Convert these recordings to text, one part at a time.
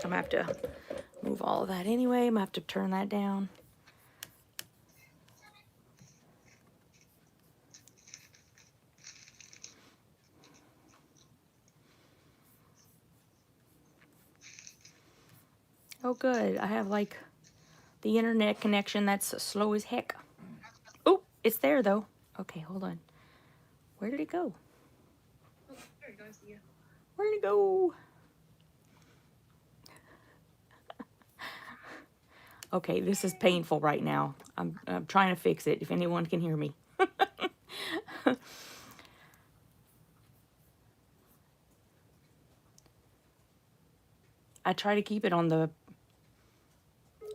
I'm going to have to move all of that anyway. I'm going to have to turn that down. Oh, good. I have like the internet connection that's slow as heck. Oh, it's there though. Okay, hold on. Where did it go? Oh, there it goes. Yeah. Where did it go? Okay, this is painful right now. I'm trying to fix it if anyone can hear me. I try to keep it on the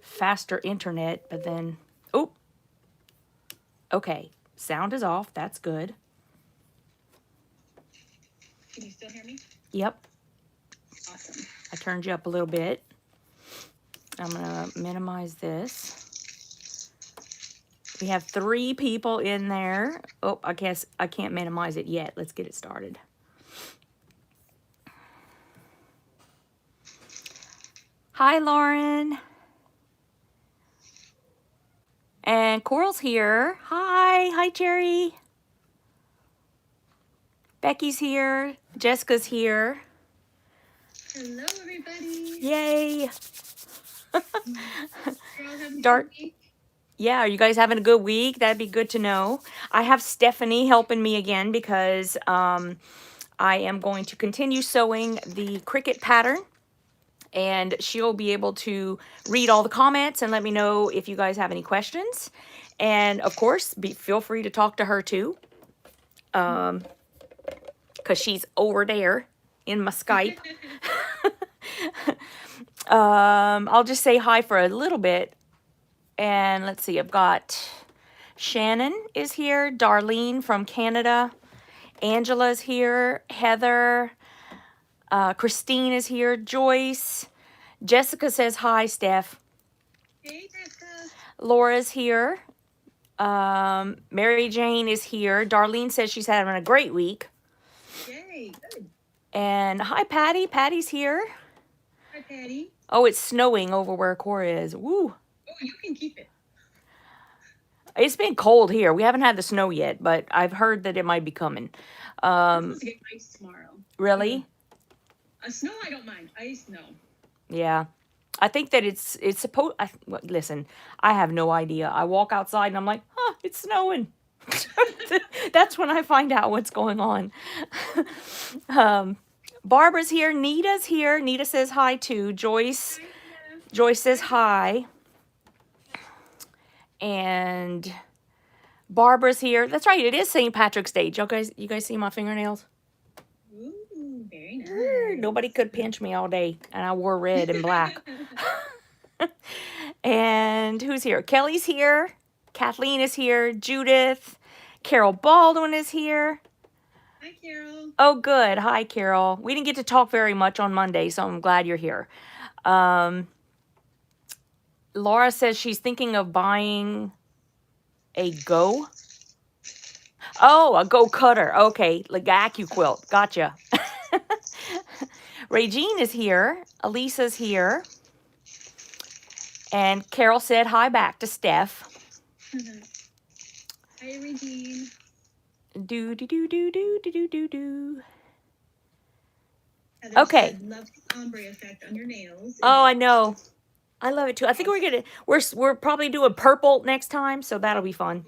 faster internet, but then, oh, okay. Sound is off. That's good. Can you still hear me? Yep. Awesome. I turned you up a little bit. I'm going to minimize this. We have 3 people in there. Oh, I guess I can't minimize it yet. Let's get it started. Hi, Lauren. And Coral's here. Hi. Hi, Jerry. Becky's here. Jessica's here. Hello, everybody. Yay. Dark. Yeah, are you guys having a good week? That'd be good to know. I have Stephanie helping me again because I am going to continue sewing the Cricut pattern. And she'll be able to read all the comments and let me know if you guys have any questions. And of course, feel free to talk to her too. Because she's over there in my Skype. I'll just say hi for a little bit. And let's see, I've got Shannon is here, Darlene from Canada, Angela's here, Heather, Christine is here, Joyce, Jessica says hi, Steph. Hey, Jessica. Laura's here. Mary Jane is here. Darlene says she's having a great week. Yay, good. And hi, Patty. Patty's here. Hi, Patty. Oh, it's snowing over where Cora is. Woo. Oh, you can keep it. It's been cold here. We haven't had the snow yet, but I've heard that it might be coming. We're supposed to get ice tomorrow. Really? Snow, I don't mind. Ice, no. Yeah. I think that it's supposed... listen, I have no idea. I walk outside and I'm like, huh, it's snowing. That's when I find out what's going on. Barbara's here. Nita's here. Nita says hi too. Joyce. Joyce says hi. And Barbara's here. That's right. It is St. Patrick's Day. You guys see my fingernails? Ooh, very nice. Nobody could pinch me all day. And I wore red and black. And who's here? Kelly's here. Kathleen is here. Judith. Carol Baldwin is here. Hi, Carol. Oh, good. Hi, Carol. We didn't get to talk very much on Monday, so I'm glad you're here. Laura says she's thinking of buying a Go. Oh, a Go cutter. Okay, like AccuQuilt. Gotcha. Regine is here. Elisa's here. And Carol said hi back to Steph. Hi, Regine. Do. Heather Okay. said, love the ombre effect on your nails. Oh, I know. I love it too. I think we're probably doing purple next time, so that'll be fun.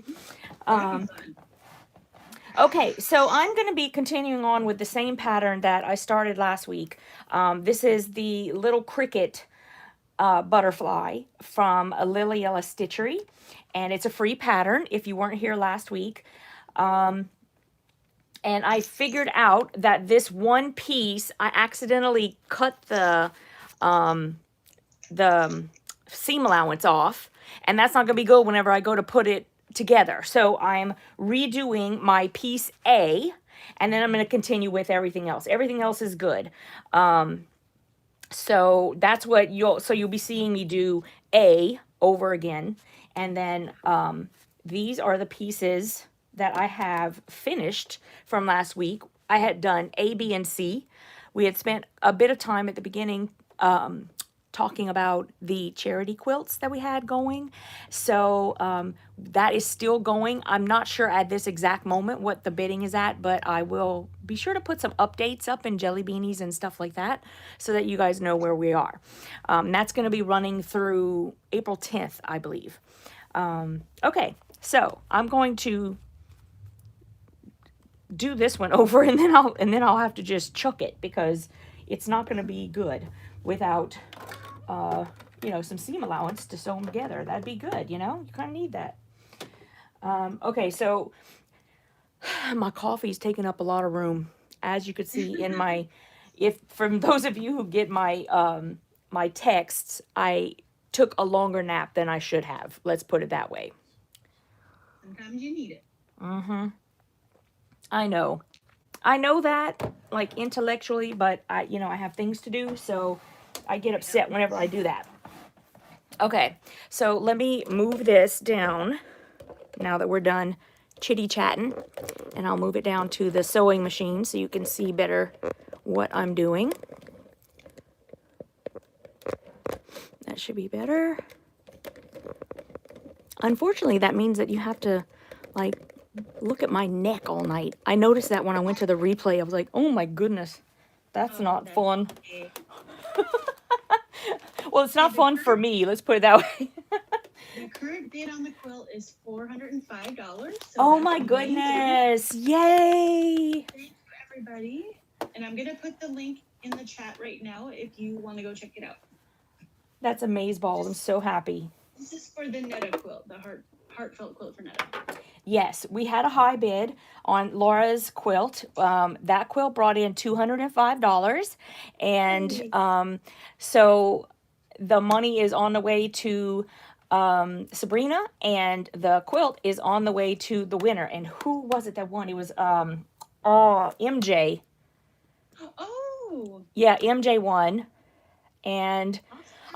Okay, so I'm going to be continuing on with the same pattern that I started last week. This is the little Cricut butterfly from Lily Ella Stitchery, and it's a free pattern if you weren't here last week. And I figured out that this one piece, I accidentally cut the seam allowance off, and that's not going to be good whenever I go to put it together. So I'm redoing my piece A, and then I'm going to continue with everything else. Everything else is good. So that's what you'll be seeing me do A over again. And then these are the pieces that I have finished from last week. I had done A, B, and C. We had spent a bit of time at the beginning talking about the charity quilts that we had going. So that is still going. I'm not sure at this exact moment what the bidding is at, but I will be sure to put some updates up in Jellybeanies and stuff like that so that you guys know where we are. That's going to be running through April 10th, I believe. Okay, so I'm going to do this one over, and then I'll have to just chuck it because it's not going to be good without you know, some seam allowance to sew them together. That'd be good, you know? You kind of need that. Okay, so my coffee's taking up a lot of room, as you could see in my, if from those of you who get my my texts, I took a longer nap than I should have. Let's put it that way. Sometimes you need it. Mm-hmm. I know. I know that, like, intellectually, but you know, I have things to do, so I get upset whenever I do that. Okay, so let me move this down now that we're done chitty-chatting, and I'll move it down to the sewing machine so you can see better what I'm doing. That should be better. Unfortunately, that means that you have to, like, look at my neck all night. I noticed that when I went to the replay. I was like, oh my goodness, that's not fun. Okay. Well, it's not fun for me. Let's put it that way. The current bid on the quilt is $405. So Oh that's my amazing. goodness. Yay. Thank you, everybody. And I'm going to put the link in the chat right now if you want to go check it out. That's amazeballs. I'm so happy. This is for the Netta quilt, the heartfelt quilt for Netta. Yes, we had a high bid on Laura's quilt. That quilt brought in $205. And so the money is on the way to Sabrina, and the quilt is on the way to the winner. And who was it that won? It was MJ. Oh. Yeah, MJ won. And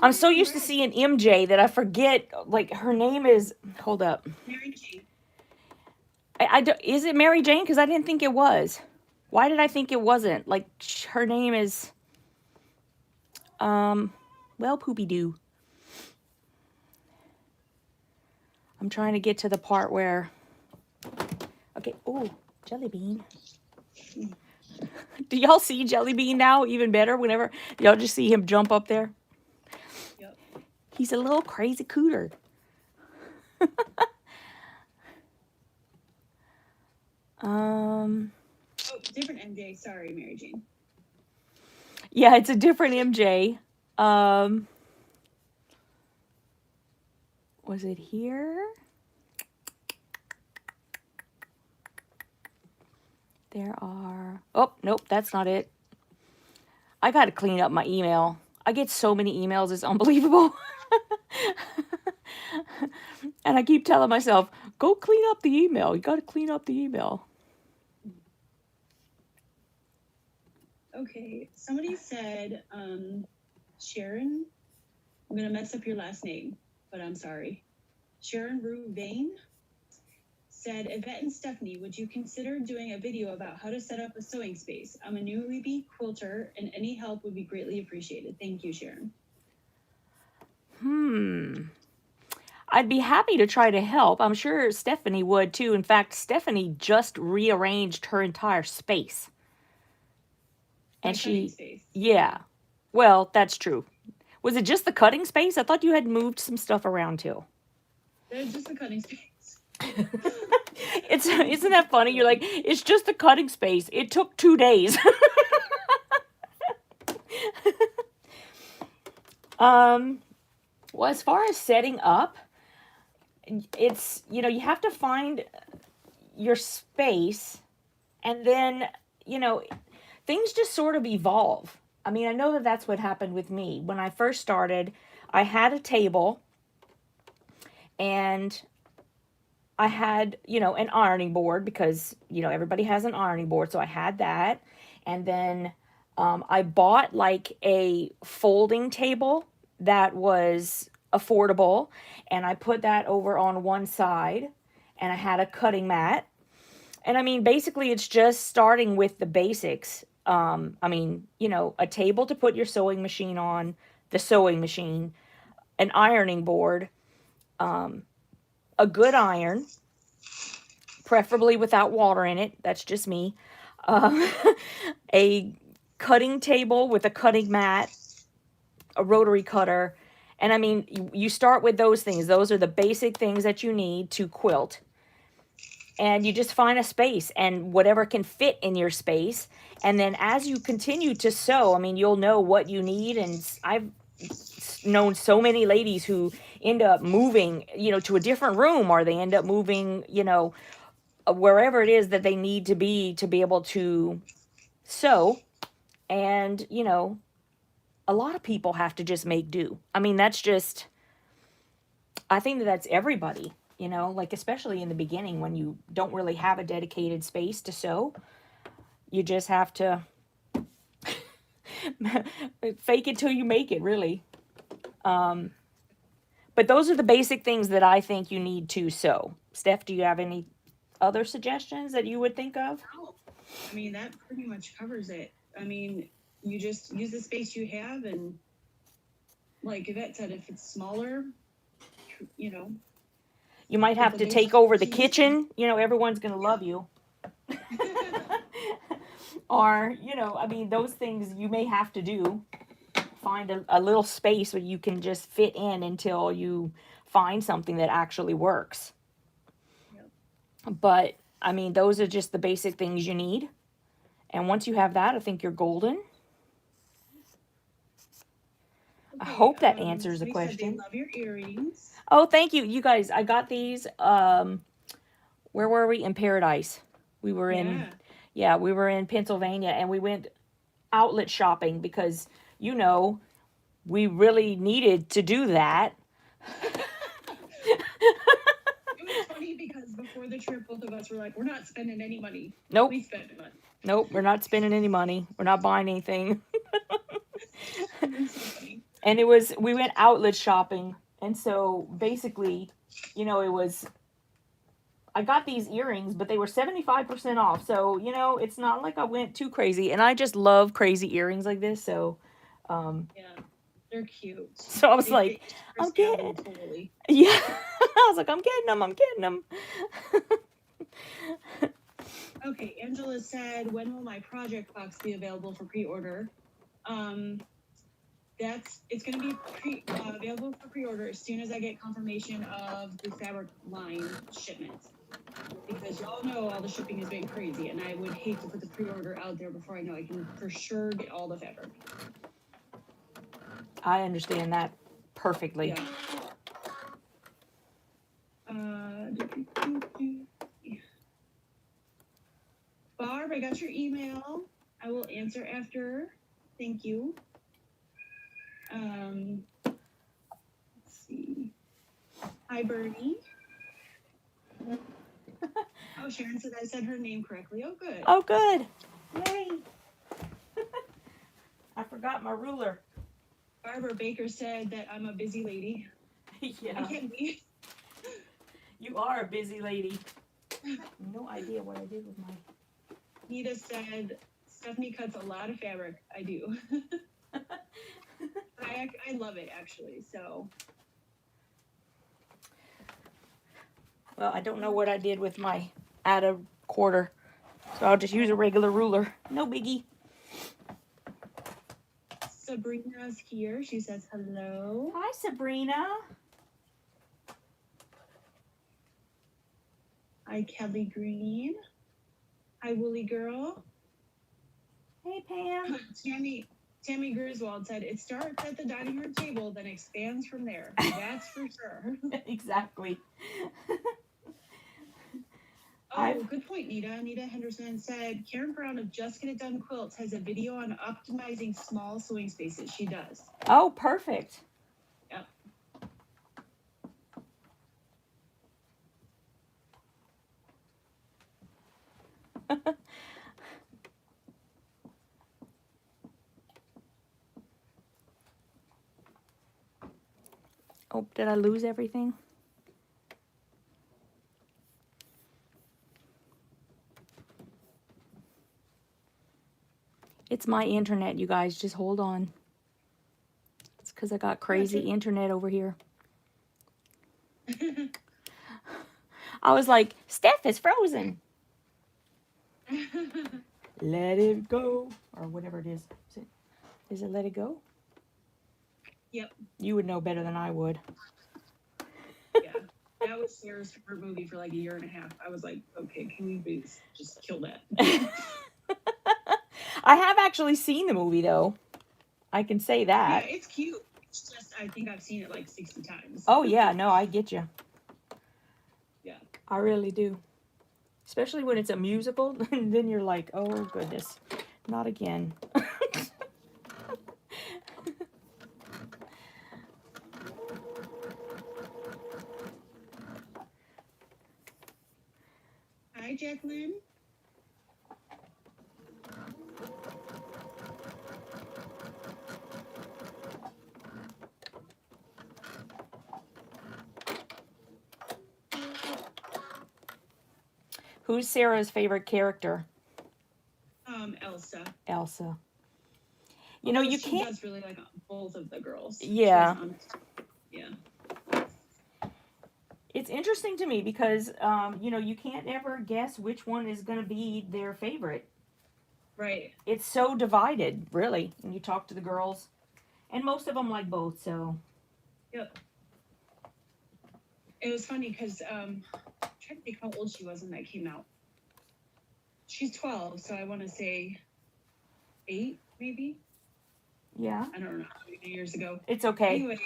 I'm so used to seeing MJ that I forget, like, her name is, hold up. Mary Jane. Is it Mary Jane? Because I didn't think it was. Why did I think it wasn't? Like, her name is, well, poopy-doo. I'm trying to get to the part where, okay, oh, Jellybean. Do y'all see Jellybean now even better whenever y'all just see him jump up there? Yep. He's a little crazy cooter. Oh, different MJ. Sorry, Mary Jane. Yeah, it's a different MJ. Was it here? There are... Oh, nope, that's not it. I got to clean up my email. I get so many emails, it's unbelievable. And I keep telling myself, go clean up the email. You got to clean up the email. Okay, somebody said, Sharon, I'm going to mess up your last name, but I'm sorry. Sharon Rouvain said, Yvette and Stephanie, would you consider doing a video about how to set up a sewing space? I'm a newbie quilter, and any help would be greatly appreciated. Thank you, Sharon. I'd be happy to try to help. I'm sure Stephanie would too. In fact, Stephanie just rearranged her entire space. And Space. Yeah. Well, that's true. Was it just the cutting space? I thought you had moved some stuff around too. There's just the cutting space. Isn't that funny? You're like, it's just the cutting space. It took 2 days. Well, as far as setting up, it's, you know, you have to find your space, and then, you know, things just sort of evolve. I mean, I know that that's what happened with me. When I first started, I had a table, and I had, you know, an ironing board because, you know, everybody has an ironing board. So I had that. And then I bought like a folding table that was affordable. And I put that over on one side. And I had a cutting mat. And I mean, basically, it's just starting with the basics. I mean, you know, a table to put your sewing machine on, the sewing machine, an ironing board, a good iron, preferably without water in it. That's just me. Uh, a cutting table with a cutting mat, a rotary cutter. And I mean, you start with those things. Those are the basic things that you need to quilt. And you just find a space and whatever can fit in your space. And then as you continue to sew, I mean, you'll know what you need. And I've known so many ladies who end up moving, to a different room, or they end up moving, wherever it is that they need to be able to sew. And, a lot of people have to just make do. I mean, I think that's everybody, like especially in the beginning when you don't really have a dedicated space to sew. You just have to fake it till you make it, really. But those are the basic things that I think you need to sew. Steph, do you have any other suggestions that you would think of? No. I mean, that pretty much covers it. I mean, you just use the space you have, and like Yvette said, if it's smaller, you might have to take over the kitchen. Everyone's going to love you. Or, I mean, those things you may have to do. Find a little space where you can just fit in until you find something that actually works. Yep. But, I mean, those are just the basic things you need. And once you have that, I think you're golden. Okay, I hope that answers the question. They love your earrings. Oh, thank you. You guys, I got these, where were we? In Paradise. We were we were in Pennsylvania, and we went outlet shopping because, we really needed to do that. It was funny because before the trip, both of us were like, we're not spending any money. Nope. We spent money. Nope, we're not spending any money. We're not buying anything. It's so funny. And we went outlet shopping. And so basically, I got these earrings, but they were 75% off. So, it's not like I went too crazy. And I just love crazy earrings like this. So, yeah, they're cute. So I was like, I'm getting. Totally. Yeah. I was like, I'm getting them. Okay, Angela said, when will my project box be available for pre-order? It's going to be available for pre-order as soon as I get confirmation of the fabric line shipment. Because y'all know all the shipping has been crazy, and I would hate to put the pre-order out there before I know I can for sure get all the fabric. I understand that perfectly. Yeah. Barb, I got your email. I will answer after. Thank you. Let's see. Hi, Bernie. Oh, Sharon said I said her name correctly. Oh, good. Oh, good. Yay. I forgot my ruler. Barbara Baker said that I'm a busy lady. Yeah. I can't be. You are a busy lady. No idea what I did with my... Nita said, Stephanie cuts a lot of fabric. I do. I love it, actually, so. Well, I don't know what I did with my add a quarter, so I'll just use a regular ruler. No biggie. Sabrina's here. She says hello. Hi, Sabrina. Hi, Kelly Green. Hi, Woolly Girl. Hey, Pam. Tammy Griswold said, it starts at the dining room table, then expands from there. That's for sure. Exactly. Oh, good point, Nita. Nita Henderson said, Karen Brown of Just Get It Done Quilts has a video on optimizing small sewing spaces. She does. Oh, perfect. Yep. Oh, did I lose everything? It's my internet, you guys. Just hold on. It's because I got crazy internet over here. I was like, Steph is frozen. Let it go. Or whatever it is. Is it Let It Go? Yep. You would know better than I would. Yeah. That was Sarah's favorite movie for like a year and a half. I was like, okay, can we please just kill that? I have actually seen the movie, though. I can say that. Yeah, it's cute. It's just, I think I've seen it like 60 times. Oh, yeah. No, I get you. Yeah. I really do. Especially when it's a musical. And then you're like, oh, goodness. Not again. Hi, Jacqueline. Who's Sarah's favorite character? Elsa. Elsa. You know, Although you she can't. does really like both of the girls. Yeah. Yeah. It's interesting to me because, you know, you can't ever guess which one is going to be their favorite. Right. It's so divided, really, when you talk to the girls. And most of them like both, so. Yep. It was funny because I'm trying to think how old she was when that came out. She's 12, so I want to say 8, maybe. Yeah. I don't know how many years ago. It's okay. Anyway,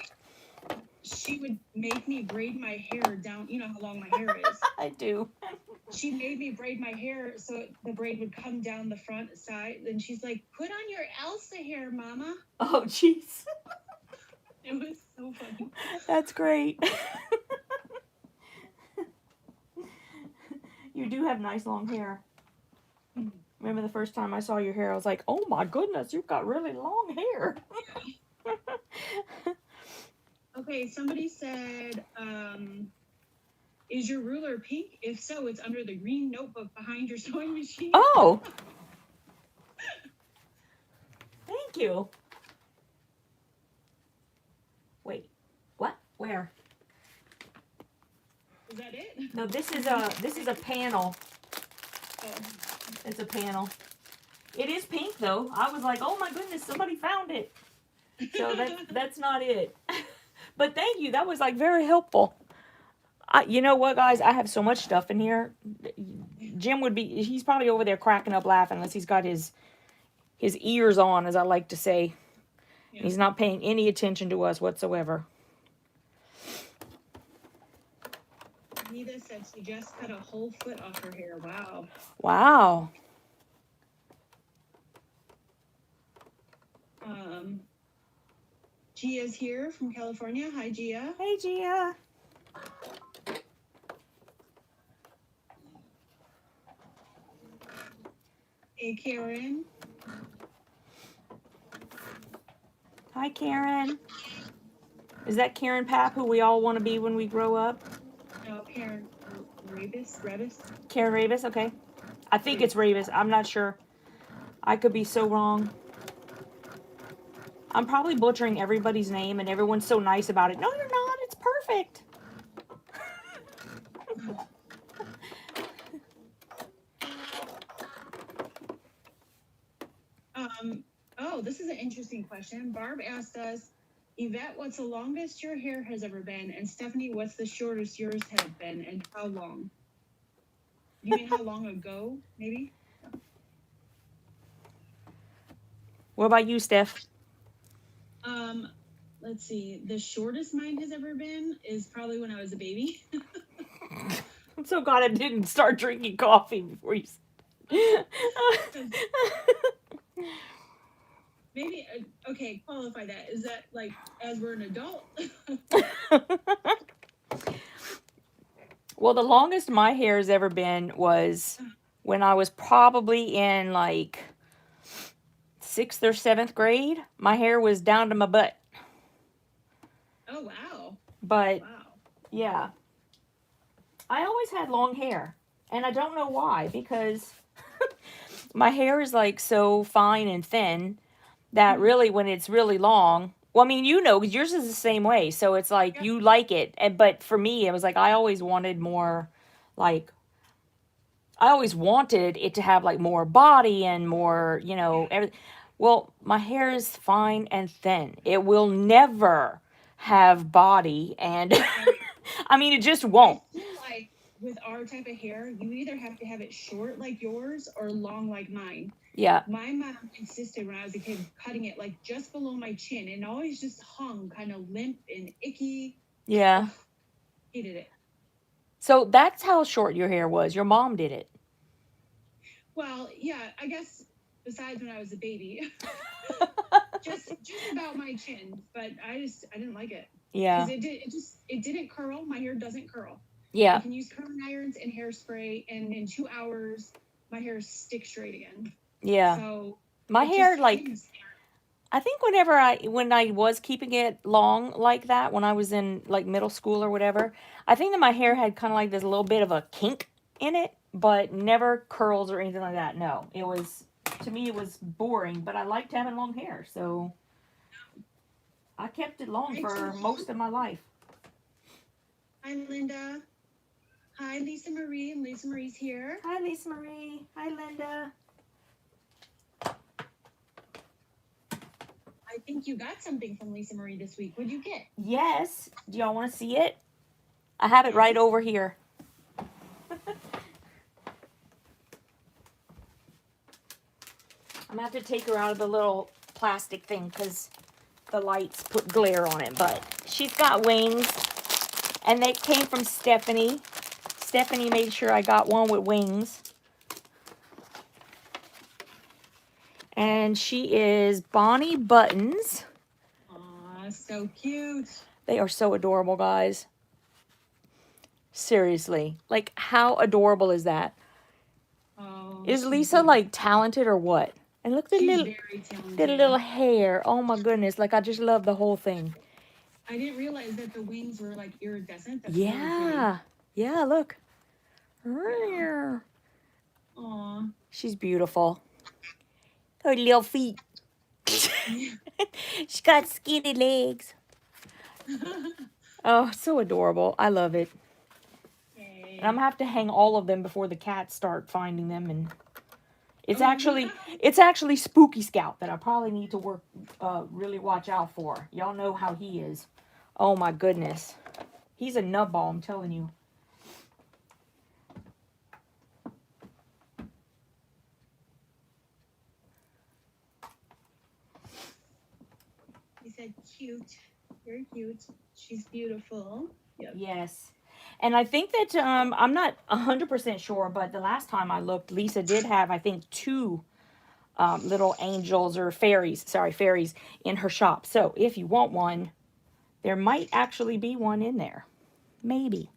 she would make me braid my hair down. You know how long my hair is. I do. She made me braid my hair so the braid would come down the front side. And she's like, put on your Elsa hair, Mama. Oh, jeez. It was so funny. That's great. You do have nice long hair. Remember the first time I saw your hair, I was like, oh my goodness, you've got really long hair. Okay, somebody said, is your ruler pink? If so, it's under the green notebook behind your sewing machine. Oh. Thank you. Wait, what? Where? Is that it? No, this is a panel. Oh. It's a panel. It is pink though. I was like, oh my goodness, somebody found it. So that's not it. But thank you. That was like very helpful. You know what, guys? I have so much stuff in here. Jim he's probably over there cracking up laughing unless he's got his ears on, as I like to say. Yeah. He's not paying any attention to us whatsoever. Nita said she just cut a whole foot off her hair. Wow. Wow. Gia's here from California. Hi, Gia. Hey, Gia. Hey, Karen. Hi, Karen. Is that Karen Papp, who we all want to be when we grow up? No, Karen Ravis. Karen Ravis, okay. I think it's Ravis. I'm not sure. I could be so wrong. I'm probably butchering everybody's name, and everyone's so nice about it. No, you're not. It's perfect. Oh, this is an interesting question. Barb asked us, Yvette, what's the longest your hair has ever been? And Stephanie, what's the shortest yours have been, and how long? You mean how long ago, maybe? What about you, Steph? Let's see. The shortest mine has ever been is probably when I was a baby. I'm so glad I didn't start drinking coffee before you. Maybe, okay, qualify that. Is that like as we're an adult? Well, the longest my hair has ever been was when I was probably in like 6th or 7th grade. My hair was down to my butt. Oh, wow. But, wow. Yeah. I always had long hair. And I don't know why, because my hair is like so fine and thin that really when it's really long, Well, I mean, you know, 'cause yours is the same way. So it's like Yep. you like it. And, but for me, it was like I always wanted more, like, I always wanted it to have like more body and more, you know, everything. Well, my hair is fine and thin. It will never have body. And I mean, it just I won't. feel like with our type of hair, you either have to have it short like yours or long like mine. Yeah. My mom insisted when I was a kid cutting it like just below my chin and always just hung kind of limp and icky. Yeah. Ugh, hated it. So that's how short your hair was. Your mom did it. Well, yeah, I guess besides when I was a baby, just about my chin, but I didn't like it Yeah. because it didn't curl. My hair doesn't curl. Yeah. I can use curling irons and hairspray, and in 2 hours, my hair is stick straight again. Yeah. So My it hair, just like, hangs I think when I was keeping it long like that, when I was in like middle school or whatever, I think that my hair had kind of like this little bit of a kink in it, but never curls or anything like that. No, it was, to me, it was boring, but I liked having long hair. So I kept it long there. for most of my life. Hi, Linda. Hi, Lisa Marie, and Lisa Marie's here. Hi, Lisa Marie. Hi, Linda. I think you got something from Lisa Marie this week. What'd you get? Yes. Do y'all want to see it? I have it right over here. I'm going to have to take her out of the little plastic thing because the lights put glare on it. But she's got wings, and they came from Stephanie. Stephanie made sure I got one with wings. And she is Bonnie Buttons. Aw, so cute. They are so adorable, guys. Seriously. Like, how adorable is that? Oh, Is Lisa, like, talented or what? And look at the she's little, very talented. the little hair. Oh, my goodness. Like, I just love the whole thing. I didn't realize that the wings were, like, iridescent. That's really Yeah. Yeah, look. Yeah. Aw. She's beautiful. Her little feet. She's got skinny legs. Oh, so adorable. I love it. Yay. And I'm gonna have to hang all of them before the cats start finding them. And it's Oh, actually Spooky Scout that I probably need to really watch out for. Y'all know how he is. Oh my goodness. He's a nutball, I'm telling you. He said cute. Very cute. She's beautiful. Yep. Yes. And I think that, I'm not 100% sure, but the last time I looked, Lisa did have, I think, two little angels or fairies in her shop. So if you want one, there might actually be one in there. Maybe.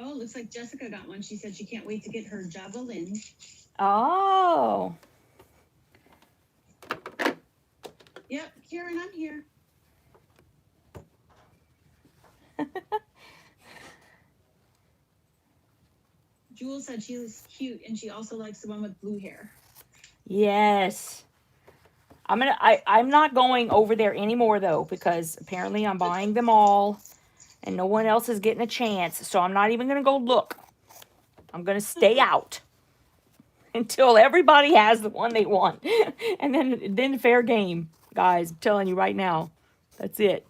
Oh, looks like Jessica got one. She said she can't wait to get her javelin. Oh. Yep, Karen, I'm here. Jewel said she was cute and she also likes the one with blue hair. Yes. I'm not going over there anymore though, because apparently I'm buying them all and no one else is getting a chance. So I'm not even going to go look. I'm going to stay out until everybody has the one they want. And then fair game, guys. I'm telling you right now. That's it.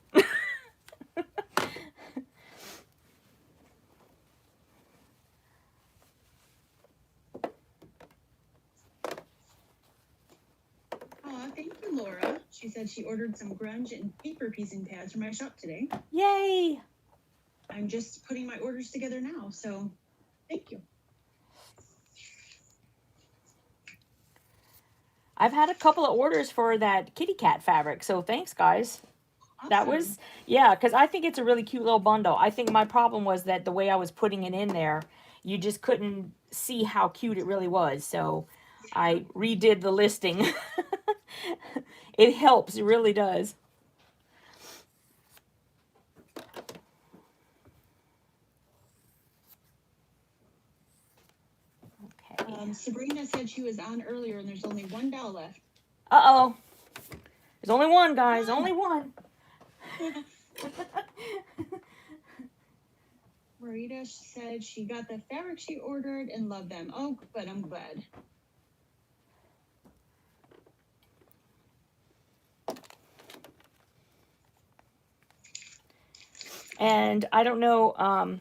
Aw, thank you, Laura. She said she ordered some grunge and paper piecing pads for my shop today. Yay. I'm just putting my orders together now, so thank you. I've had a couple of orders for that kitty cat fabric, so thanks, guys. Awesome. That was, yeah, because I think it's a really cute little bundle. I think my problem was that the way I was putting it in there, you just couldn't see how cute it really was. So I redid the listing. It helps. It really does. Sabrina said she was on earlier and there's only one doll left. Uh-oh. There's only one, guys. Only one. Marita said she got the fabric she ordered and loved them. Oh, but I'm glad. And I don't know,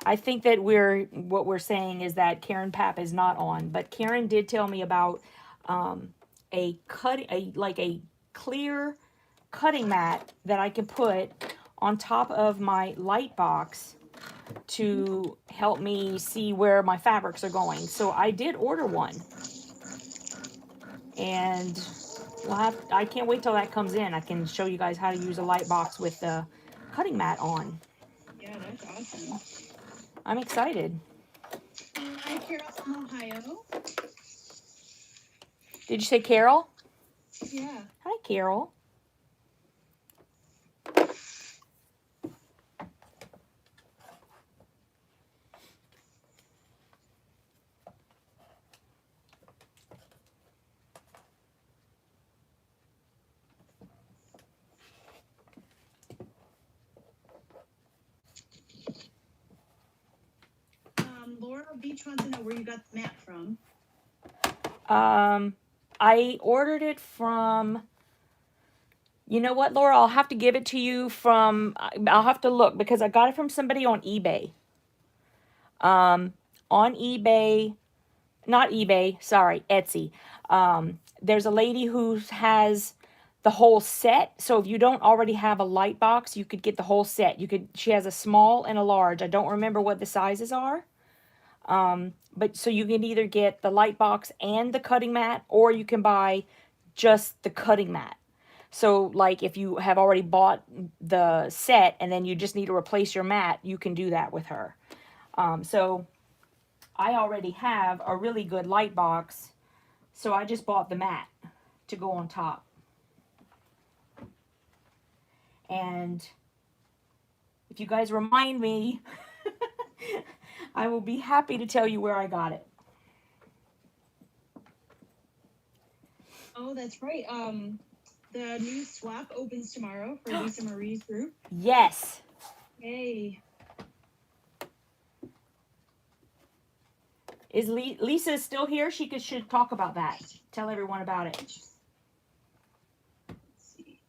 I think that what we're saying is that Karen Papp is not on, but Karen did tell me about a clear cutting mat that I can put on top of my light box to help me see where my fabrics are going. So I did order one, and I can't wait till that comes in. I can show you guys how to use a light box with the cutting mat on. Yeah, that's awesome. I'm excited. Hi, Carol from Ohio. Did you say Carol? Yeah. Hi, Carol. Laura Beach wants to know where you got the mat from. I ordered it from, you know what, Laura? I'll have to give it to you from, I'll have to look because I got it from somebody on eBay. On eBay, not eBay, sorry, Etsy. There's a lady who has the whole set. So if you don't already have a light box, you could get the whole set. She has a small and a large. I don't remember what the sizes are. But so you can either get the light box and the cutting mat, or you can buy just the cutting mat. So like if you have already bought the set and then you just need to replace your mat, you can do that with her. So I already have a really good light box, so I just bought the mat to go on top. And if you guys remind me, I will be happy to tell you where I got it. Oh, that's right. The new swap opens tomorrow for Lisa Marie's group. Yes. Yay. Is Lisa still here? She should talk about that. Tell everyone about it. Let's see.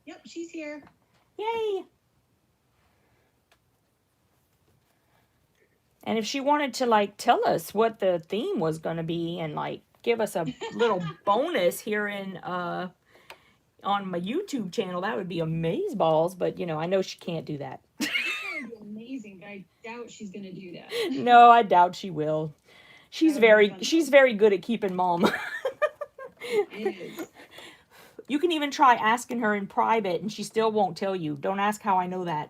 Yep, she's here. Yay. And if she wanted to like tell us what the theme was going to be and like give us a little bonus here in on my YouTube channel, that would be amazeballs. But you know, I know she can't do that. That would be amazing, but I doubt she's gonna do that. No, I doubt she will. She's very good at keeping mum. It is. You can even try asking her in private and she still won't tell you. Don't ask how I know that.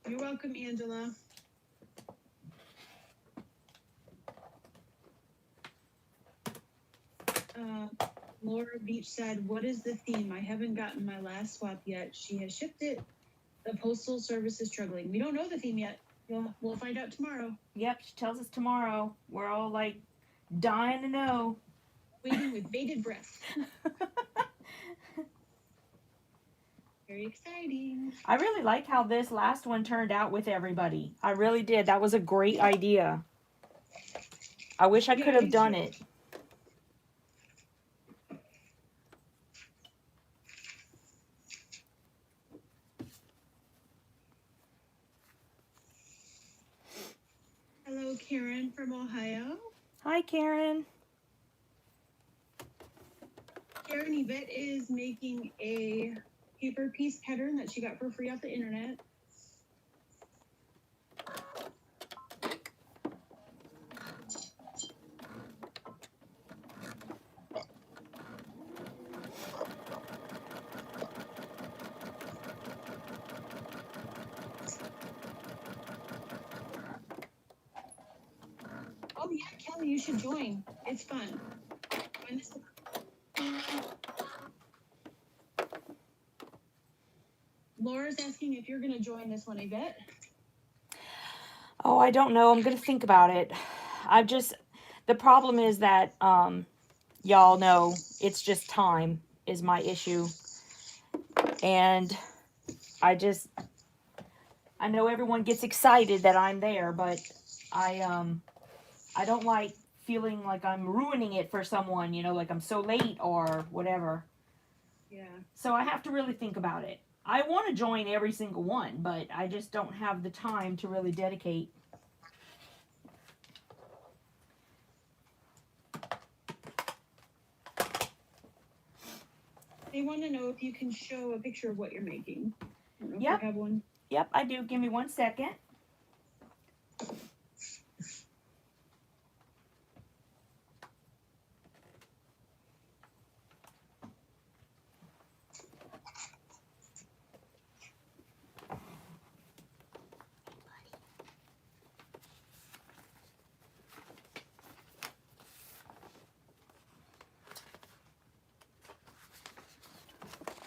You're welcome, Angela. Laura Beach said, what is the theme? I haven't gotten my last swap yet. She has shipped it. The postal service is struggling. We don't know the theme yet. We'll find out tomorrow. Yep, she tells us tomorrow. We're all like dying to know. Waiting with bated breath. Very exciting. I really like how this last one turned out with everybody. I really did. That was a great idea. I wish I could have done it. Hi, Karen. Karen, Yvette is making a paper piece pattern that she got for free off the internet. Oh yeah, Kelly, you should join. It's fun. Join this. Laura's asking if you're going to join this one, Yvette. Oh, I don't know. I'm going to think about it. The problem is that, y'all know, it's just time is my issue. And I know everyone gets excited that I'm there, but I don't like feeling like I'm ruining it for someone, you know, like I'm so late or whatever. Yeah. So I have to really think about it. I want to join every single one, but I just don't have the time to really dedicate. They want to know if you can show a picture of what you're making. I don't know if Yep. you have one. Yep, I do. Give me 1 second.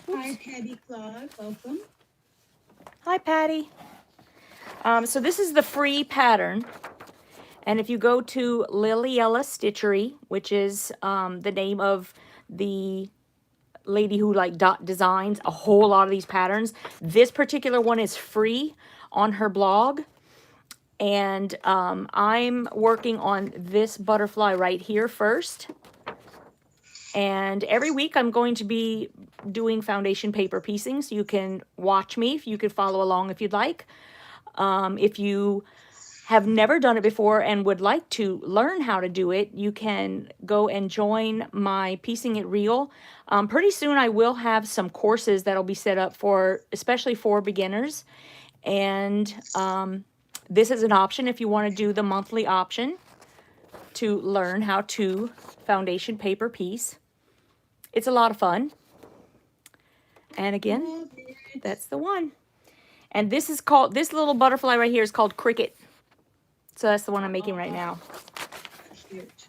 Hi, Patty Claude. Welcome. Hi, Patty. So this is the free pattern. And if you go to Liliella Stitchery, which is the name of the lady who designs a whole lot of these patterns, this particular one is free on her blog. And I'm working on this butterfly right here first. And every week I'm going to be doing foundation paper piecing, so you can watch me, if you could follow along if you'd like. If you have never done it before and would like to learn how to do it, you can go and join my Piecing It Real. Pretty soon I will have some courses that'll be set up for, especially for beginners. And this is an option if you want to do the monthly option to learn how to foundation paper piece. It's a lot of fun. And again, that's the one. And this is called, this little butterfly right here is called Cricket. So that's the one I'm making right now. Cute.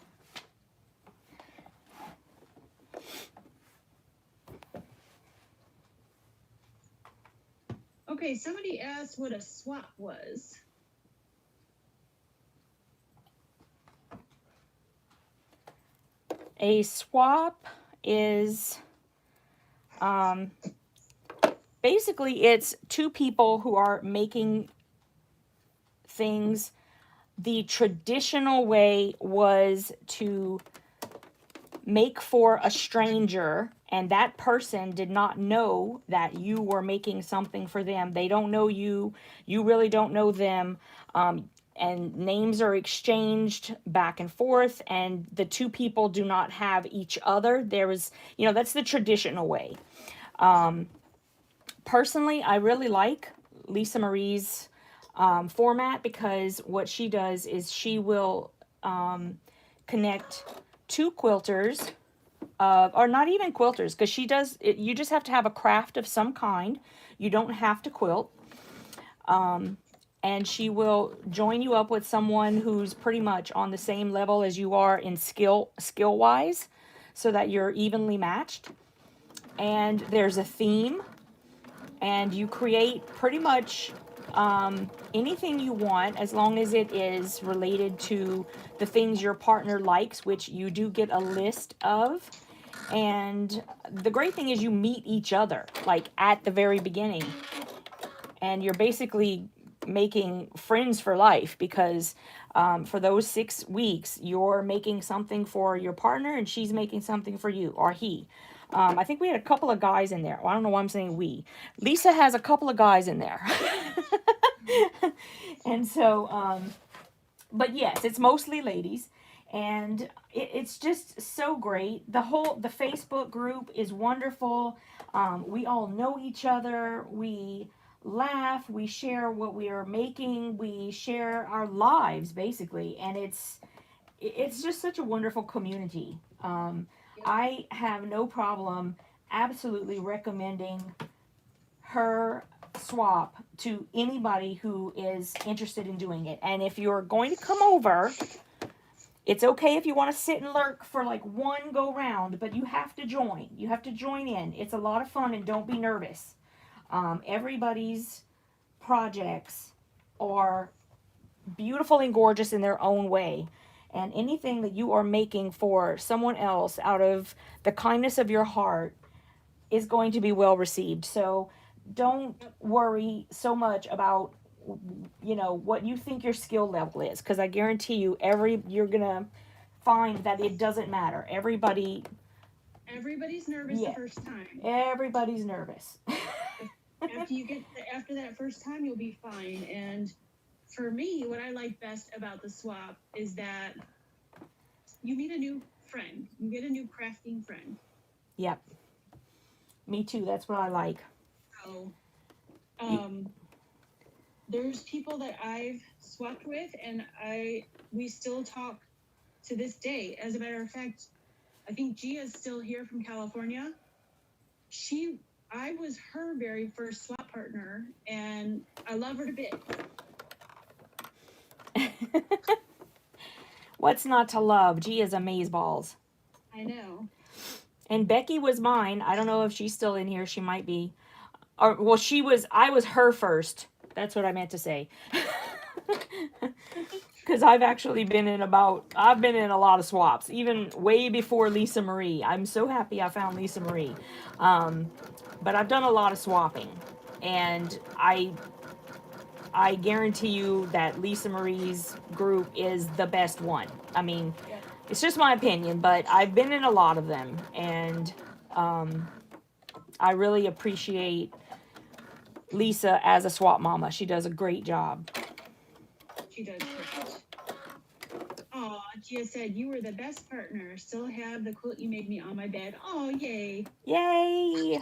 Okay, somebody asked what a swap was. A swap is basically it's two people who are making things. The traditional way was to make for a stranger, and that person did not know that you were making something for them. They don't know you. You really don't know them. And names are exchanged back and forth, and the two people do not have each other. There was, you know, that's the traditional way. Personally, I really like Lisa Marie's format, because what she does is she will connect two quilters, or not even quilters, because she does it, you just have to have a craft of some kind. You don't have to quilt. And she will join you up with someone who's pretty much on the same level as you are in skill wise, so that you're evenly matched. And there's a theme, and you create pretty much anything you want, as long as it is related to the things your partner likes, which you do get a list of. And the great thing is you meet each other like at the very beginning, and you're basically making friends for life, because for those 6 weeks you're making something for your partner and she's making something for you, or he. I think we had a couple of guys in there. Well, I don't know why I'm saying we. Lisa has a couple of guys in there. And so, but yes, it's mostly ladies. And it's just so great. The Facebook group is wonderful. We all know each other. We laugh. We share what we are making. We share our lives basically, and it's just such a wonderful community. I have no problem absolutely recommending her swap to anybody who is interested in doing it. And if you're going to come over, it's okay if you want to sit and lurk for like one go round, but you have to join. You have to join in. It's a lot of fun, and don't be nervous. Everybody's projects are beautiful and gorgeous in their own way. And anything that you are making for someone else out of the kindness of your heart is going to be well received. So don't worry so much about what you think your skill level is, because I guarantee you you're gonna find that it doesn't matter. Everybody's nervous Yeah. the first time. Everybody's nervous. After that first time, you'll be fine. And for me, what I like best about the swap is that you meet a new friend. You get a new crafting friend. Yep. Me too. That's what I like. So, there's people that I've swapped with, and we still talk to this day. As a matter of fact, I think Gia's still here from California. I was her very first swap partner, and I love her to bits. What's not to love? Gia's amazeballs. I know. And Becky was mine. I don't know if she's still in here. She might be. Well, I was her first. That's what I meant to say. Because I've actually I've been in a lot of swaps, even way before Lisa Marie. I'm so happy I found Lisa Marie. But I've done a lot of swapping. And I guarantee you that Lisa Marie's group is the best one. I mean, it's just my opinion, but I've been in a lot of them. And I really appreciate Lisa as a swap mama. She does a great job. She does perfect. Aw, Gia said, you were the best partner. Still have the quilt you made me on my bed. Oh, yay. Yay.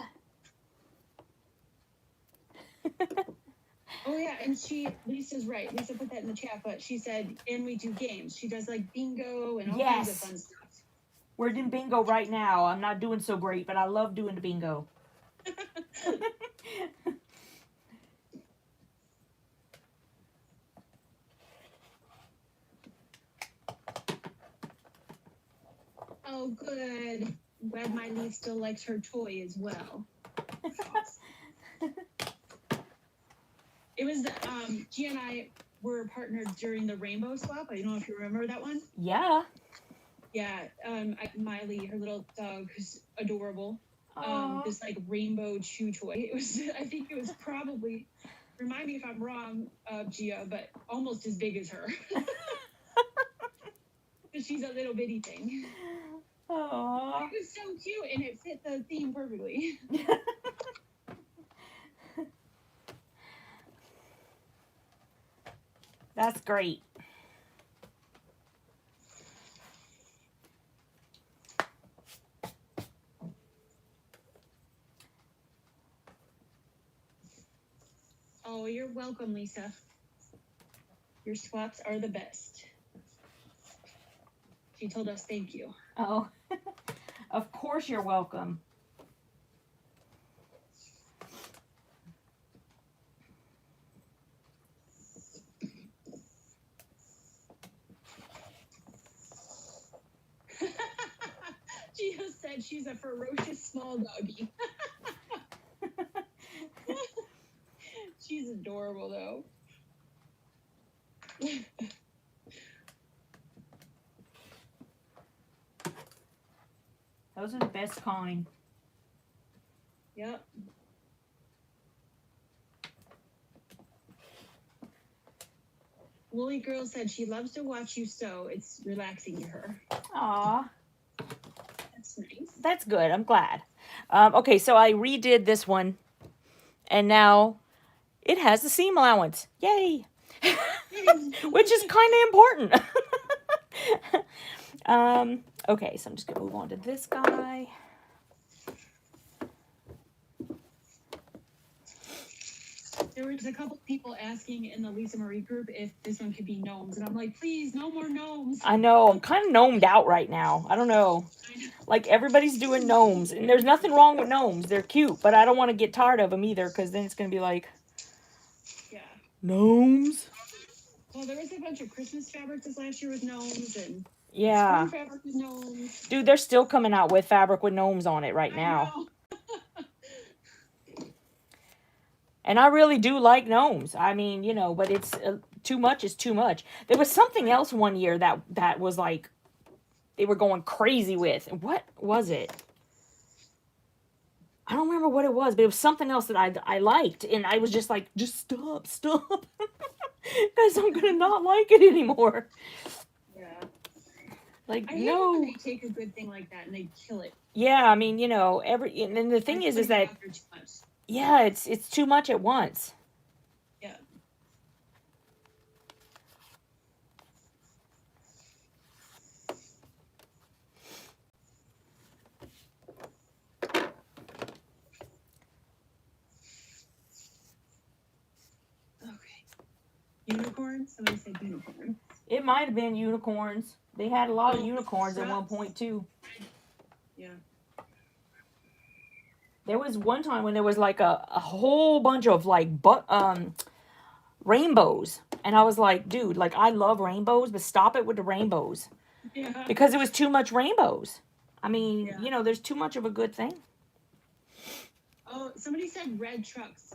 Oh, yeah, and Lisa's right. Lisa put that in the chat, but she said, and we do games. She does like bingo and all kinds of fun stuff. We're doing bingo right now. I'm not doing so great, but I love doing the bingo. Oh, good. I'm glad my niece still likes her toy as well. It was Gia and I were partnered during the rainbow swap. I don't know if you remember that one. Yeah. Yeah. Miley, her little dog, who's adorable. This like rainbow chew toy. I think it was probably, remind me if I'm wrong, Gia, but almost as big as her. Because she's a little bitty thing. Aww. It was so cute, and it fit the theme perfectly. That's great. Oh, you're welcome, Lisa. Your swaps are the best. She told us thank you. Oh, of course you're welcome. Gia said she's a ferocious small doggy. She's adorable, though. Those are the best kind. Yep. Woolly Girl said she loves to watch you sew. It's relaxing to her. Aw. That's nice. That's good. I'm glad. Okay, so I redid this one, and now it has the seam allowance. Yay! Which is kind of important. Okay, so I'm just gonna move on to this guy. There was a couple people asking in the Lisa Marie group if this one could be gnomes, and I'm like, please, no more gnomes. I know, I'm kind of gnomed out right now. I don't know. Like, everybody's doing gnomes, and there's nothing wrong with gnomes. They're cute, but I don't want to get tired of them either, because then it's going to be like, Yeah. gnomes? Well, there was a bunch of Christmas fabrics this last year with gnomes, and Yeah. spring fabric with gnomes. Dude, they're still coming out with fabric with gnomes on it right now. I know. And I really do like gnomes. I mean, you know, but it's too much is too much. There was something else one year that was like they were going crazy with. What was it? I don't remember what it was, but it was something else that I liked, and I was just like, just stop, because I'm gonna not like it anymore. Yeah. Like, I hate no. when they take a good thing like that and they kill it. Yeah, I mean, you know, and then the thing is that yeah, it's too much at once. Yeah. Unicorns? Somebody said unicorn. It might have been unicorns. They had a lot of unicorns at one point too. Yeah. There was one time when there was like a whole bunch of like rainbows, and I was like, dude, like I love rainbows, but stop it with the rainbows. Yeah. Because it was too much rainbows. I mean, you know, there's too much of a good thing. Oh, somebody said red trucks,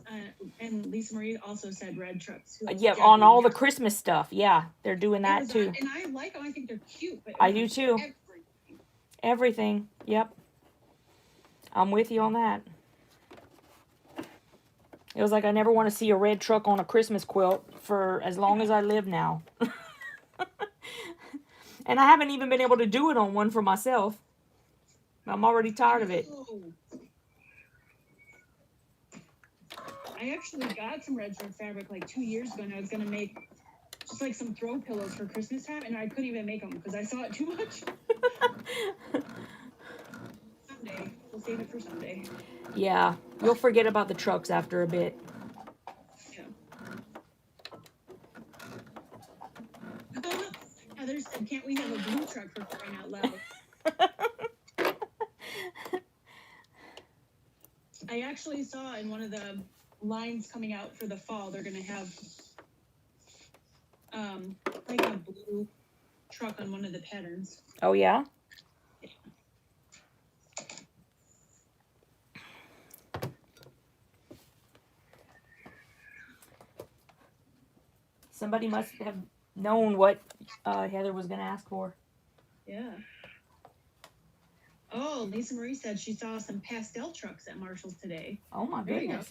and Lisa Marie also said red trucks. Yeah, on all the Christmas stuff. Yeah, they're doing that too. And I like them. I think they're cute. But I do too. Everything. Yep. I'm with you on that. It was like I never want to see a red truck on a Christmas quilt for as long as I live now. And I haven't even been able to do it on one for myself. I'm already tired of it. I actually got some red truck fabric like 2 years ago, and I was going to make just like some throw pillows for Christmas time, and I couldn't even make them because I saw it too much. Someday. We'll save it for someday. Yeah. You'll forget about the trucks after a bit. Yeah. Heather said, can't we have a blue truck for crying out loud? I actually saw in one of the lines coming out for the fall, they're going to have like a blue truck on one of the patterns. Oh, yeah? Yeah. Somebody must have known what Heather was going to ask for. Yeah. Oh, Lisa Marie said she saw some pastel trucks at Marshall's today. Oh, my goodness.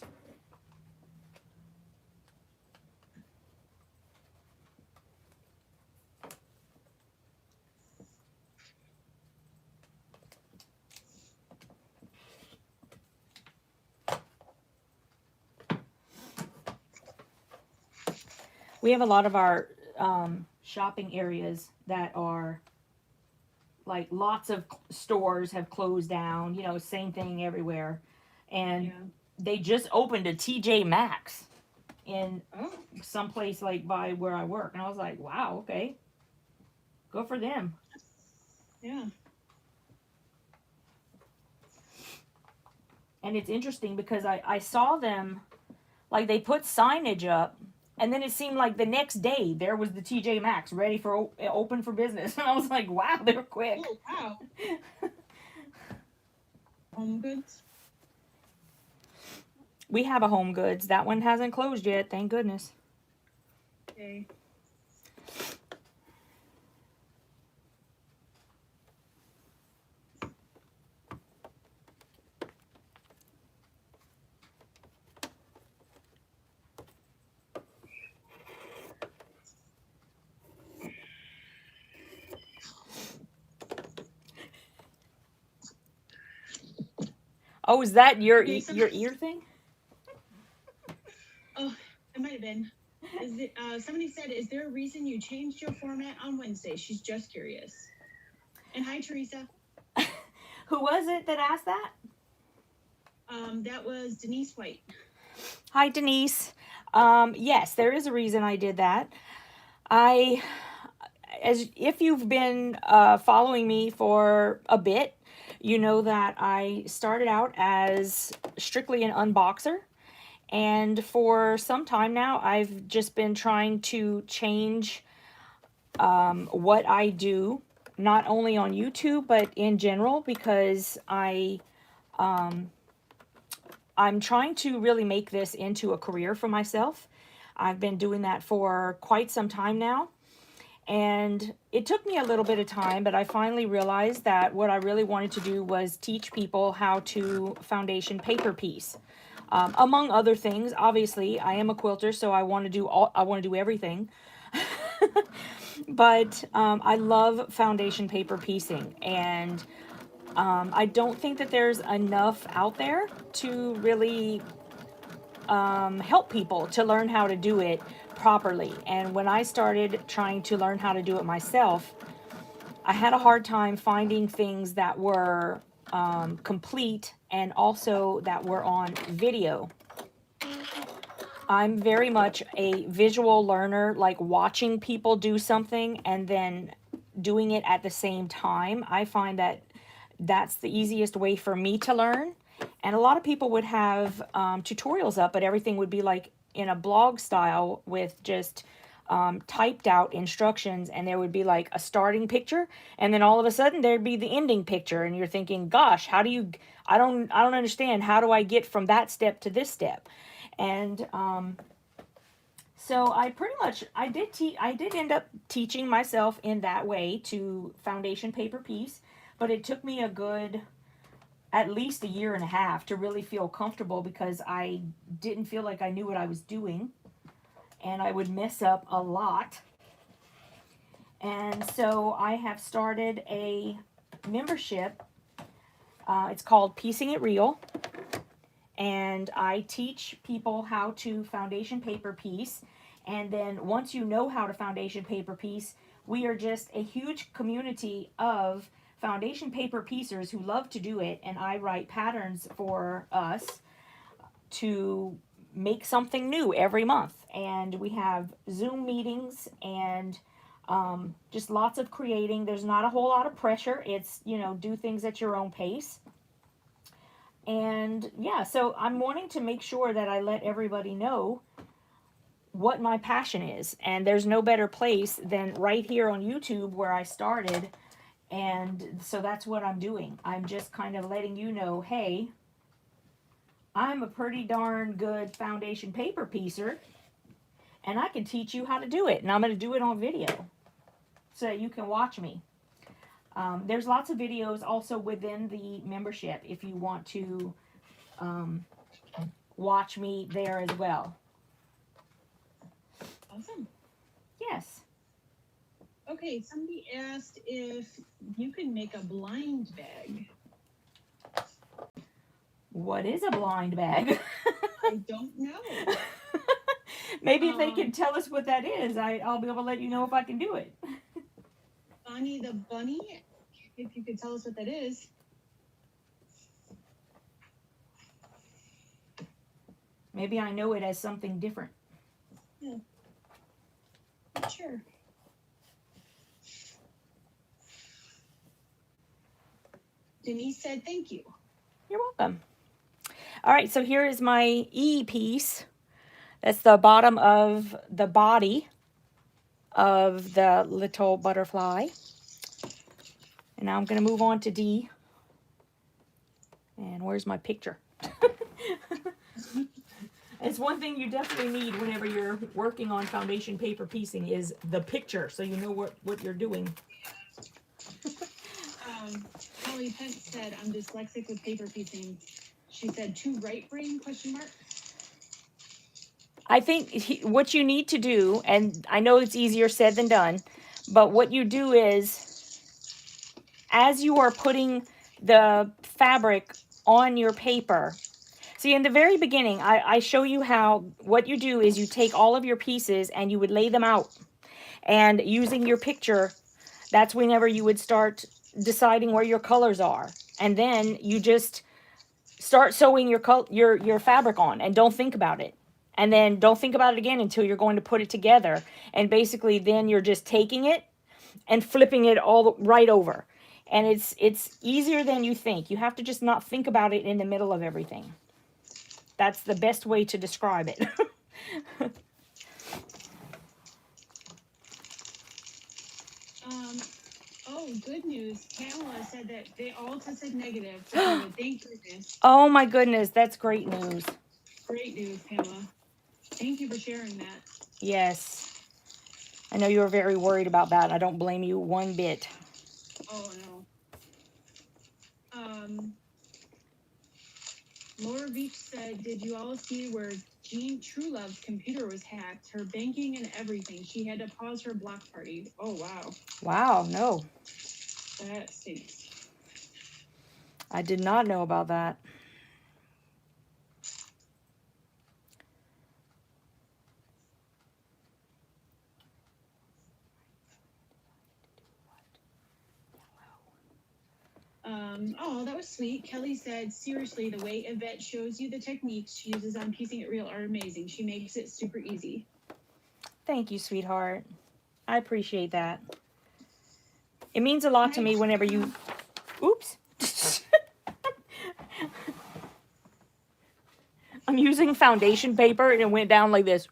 We have a lot of our shopping areas that are like lots of stores have closed down, you know, same thing everywhere. And they just opened a TJ Maxx in someplace like by where I work. And I was like, wow, okay. Go for them. Yeah. And it's interesting because I saw them, like they put signage up, and then it seemed like the next day there was the TJ Maxx ready for open for business. And I was like, wow, they were quick. Oh, wow. Home Goods? We have a Home Goods. That one hasn't closed yet, thank goodness. Okay. Oh, is that your ear thing? Oh, it might have been. Is it, somebody said, is there a reason you changed your format on Wednesday? She's just curious. And hi, Teresa. Who was it that asked that? That was Denise White. Hi, Denise. Yes, there is a reason I did that. As if you've been following me for a bit, you know that I started out as strictly an unboxer. And for some time now, I've just been trying to change what I do, not only on YouTube, but in general, because I'm trying to really make this into a career for myself. I've been doing that for quite some time now. And it took me a little bit of time, but I finally realized that what I really wanted to do was teach people how to foundation paper piece. Among other things, obviously, I am a quilter, so I want to do everything. But I love foundation paper piecing, and I don't think that there's enough out there to really help people to learn how to do it properly. And when I started trying to learn how to do it myself, I had a hard time finding things that were complete and also that were on video. I'm very much a visual learner, like watching people do something and then doing it at the same time. I find that that's the easiest way for me to learn. And a lot of people would have tutorials up, but everything would be like in a blog style with just typed out instructions, and there would be like a starting picture, and then all of a sudden there'd be the ending picture, and you're thinking, gosh, how do you, I don't understand, how do I get from that step to this step? And so I pretty much, I did end up teaching myself in that way to foundation paper piece, but it took me a good at least a year and a half to really feel comfortable, because I didn't feel like I knew what I was doing, and I would mess up a lot. And so I have started a membership. It's called Piecing It Real, and I teach people how to foundation paper piece. And then once you know how to foundation paper piece, we are just a huge community of foundation paper piecers who love to do it, and I write patterns for us to make something new every month. And we have Zoom meetings and just lots of creating. There's not a whole lot of pressure. It's, do things at your own pace. And yeah, so I'm wanting to make sure that I let everybody know what my passion is. And there's no better place than right here on YouTube where I started. And so that's what I'm doing. I'm just kind of letting you know, hey, I'm a pretty darn good foundation paper piecer, and I can teach you how to do it. And I'm going to do it on video so that you can watch me. There's lots of videos also within the membership if you want to watch me there as well. Awesome. Yes. Okay, somebody asked if you can make a blind bag. What is a blind bag? I don't know. Maybe if they can tell us what that is, I'll be able to let you know if I can do it. Bonnie the Bunny, if you could tell us what that is. Maybe I know it as something different. Yeah. Not sure. Denise said thank you. You're welcome. All right, so here is my E piece. That's the bottom of the body of the little butterfly. And now I'm going to move on to D. And where's my picture? It's one thing you definitely need whenever you're working on foundation paper piecing is the picture, so you know what you're doing. Holly Pence said, I'm dyslexic with paper piecing. She said, to right brain, question mark? I think what you need to do, and I know it's easier said than done, but what you do is, as you are putting the fabric on your paper, see, in the very beginning, I show you how, what you do is you take all of your pieces and you would lay them out. And using your picture, that's whenever you would start deciding where your colors are. And then you just start sewing your fabric on and don't think about it. And then don't think about it again until you're going to put it together. And basically then you're just taking it and flipping it all right over. And it's easier than you think. You have to just not think about it in the middle of everything. That's the best way to describe it. Oh, good news. Pamela said that they all tested negative for COVID. Thank goodness. Oh my goodness, that's great news. Great news, Pamela. Thank you for sharing that. Yes. I know you were very worried about that. I don't blame you one bit. Oh, no. Laura Beach said, did you all see where Jean Truelove's computer was hacked? Her banking and everything. She had to pause her block party. Oh, wow. Wow, no. That stinks. I did not know about that. Oh, that was sweet. Kelly said, seriously, the way Yvette shows you the techniques she uses on Piecing It Real are amazing. She makes it super easy. Thank you, sweetheart. I appreciate that. It means a lot to me whenever you... Oops. I'm using foundation paper and it went down like this.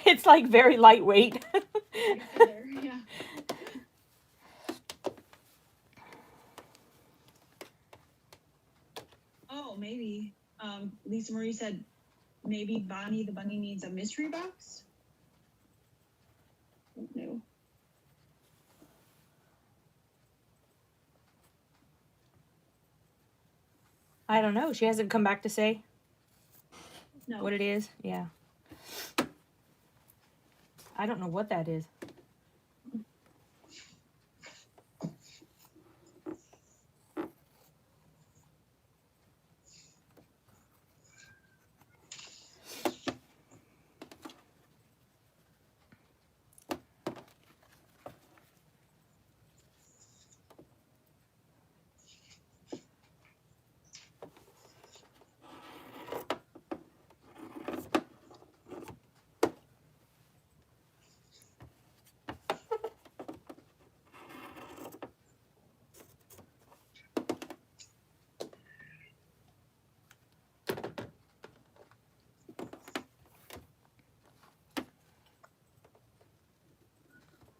It's like very lightweight. Yeah. Oh, maybe. Lisa Marie said, maybe Bonnie the bunny needs a mystery box? No. I don't know. She hasn't come back to say No. what it is. Yeah. I don't know what that is.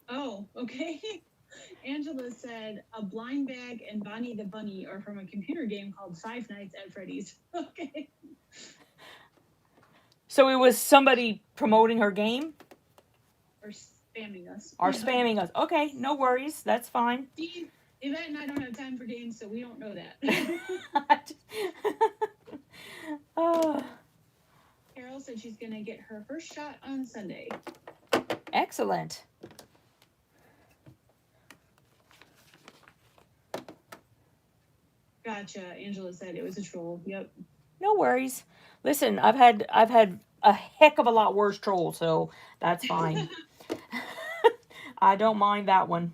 Oh, okay. Angela said a blind bag and Bonnie the bunny are from a computer game called Five Nights at Freddy's. Okay. So it was somebody promoting her game? Or spamming us. Or spamming us. Okay, no worries. That's fine. See, Yvette and I don't have time for games, so we don't know that. Oh. Carol said she's going to get her first shot on Sunday. Excellent. Gotcha. Angela said it was a troll. Yep. No worries. Listen, I've had a heck of a lot worse trolls, so that's fine. I don't mind that one.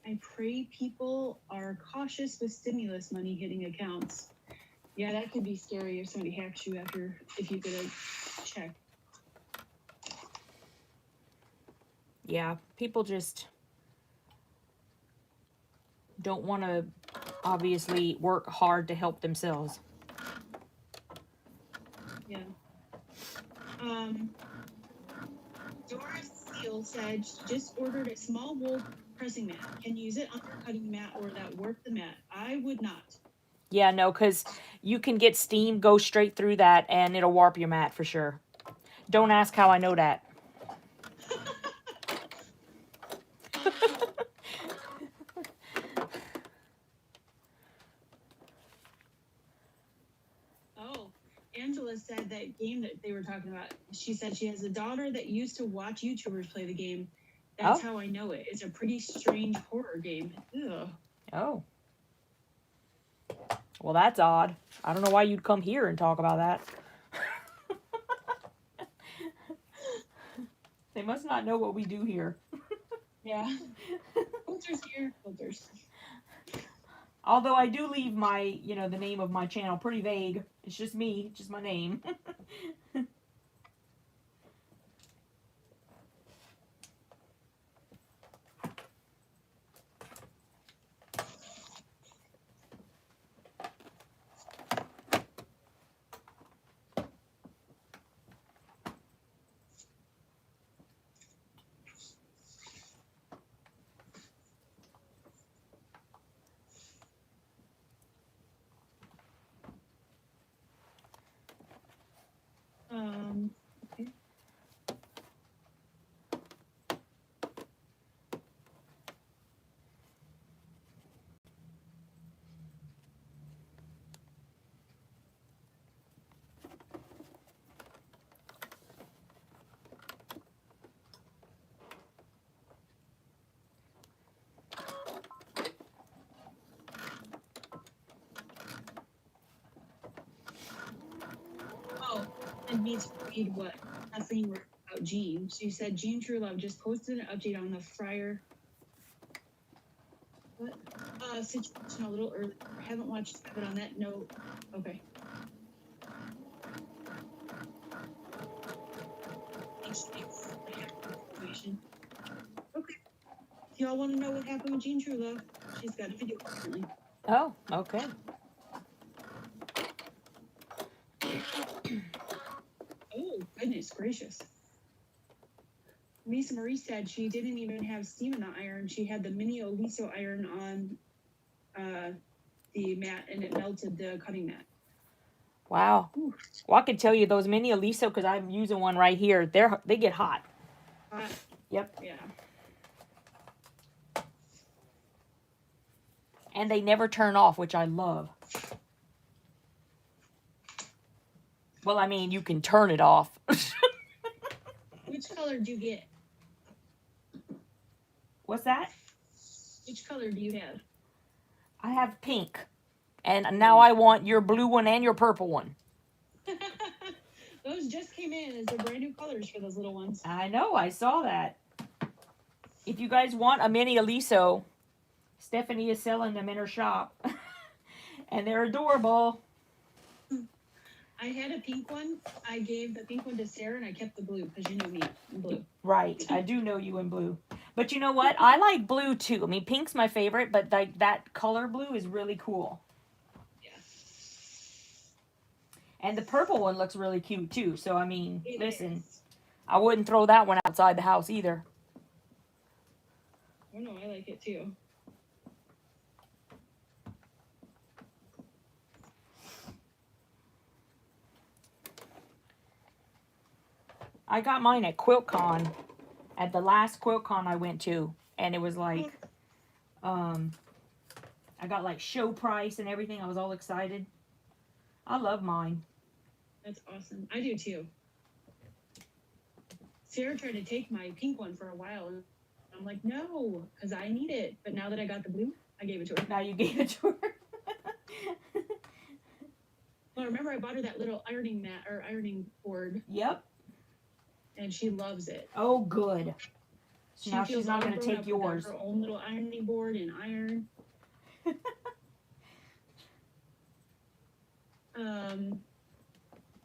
I pray people are cautious with stimulus money hitting accounts. Yeah, that could be scary if somebody hacks you if you get a check. Yeah, people just don't want to obviously work hard to help themselves. Yeah. Dora Steele said she just ordered a small wool pressing mat. Can use it on her cutting mat or that work the mat. I would not. Yeah, no, because you can get steam go straight through that and it'll warp your mat for sure. Don't ask how I know that. Oh, Angela said that game that they were talking about. She said she has a daughter that used to watch YouTubers play the game. That's Oh. how I know it. It's a pretty strange horror game. Ugh. Oh. Well, that's odd. I don't know why you'd come here and talk about that. They must not know what we do here. Yeah. Filters here, filters. Although I do leave my, the name of my channel pretty vague. It's just me, just my name. Okay. Oh, and needs to read what Kathleen wrote about Jean. She said Jean Truelove just posted an update on the Friar situation a little early. I haven't watched it, but on that note, okay. Situation. Okay. If y'all want to know what happened with Jean Truelove, she's got a video currently. Oh, okay. Oh, goodness gracious. Lisa Marie said she didn't even have steam in the iron. She had the mini Oliso iron on the mat and it melted the cutting mat. Wow. Ooh. Well, I can tell you those mini Aliso, because I'm using one right here. They get hot. Hot. Yep. Yeah. And they never turn off, which I love. Well, I mean, you can turn it off. Which color do you get? What's that? Which color do you have? I have pink. And now I want your blue one and your purple one. Those just came in as they're brand new colors for those little ones. I know, I saw that. If you guys want a mini Aliso, Stephanie is selling them in her shop. And they're adorable. I had a pink one. I gave the pink one to Sarah and I kept the blue because you know me in blue. Right, I do know you in blue. But you know what? I like blue too. I mean, pink's my favorite, but like that color blue is really cool. Yeah. And the purple one looks really cute too. So, I mean, It listen, is. I wouldn't throw that one outside the house either. Oh no, I like it too. I got mine at QuiltCon, at the last QuiltCon I went to, and it was like, I got like show price and everything. I was all excited. I love mine. That's awesome. I do too. Sarah tried to take my pink one for a while, and I'm like, no, because I need it. But now that I got the blue, I gave it to her. Now you gave it to her. Well, remember I bought her that little ironing mat or ironing board. Yep. And she loves it. Oh, good. So now she's not all going to grown take up with yours. her own little ironing board and iron.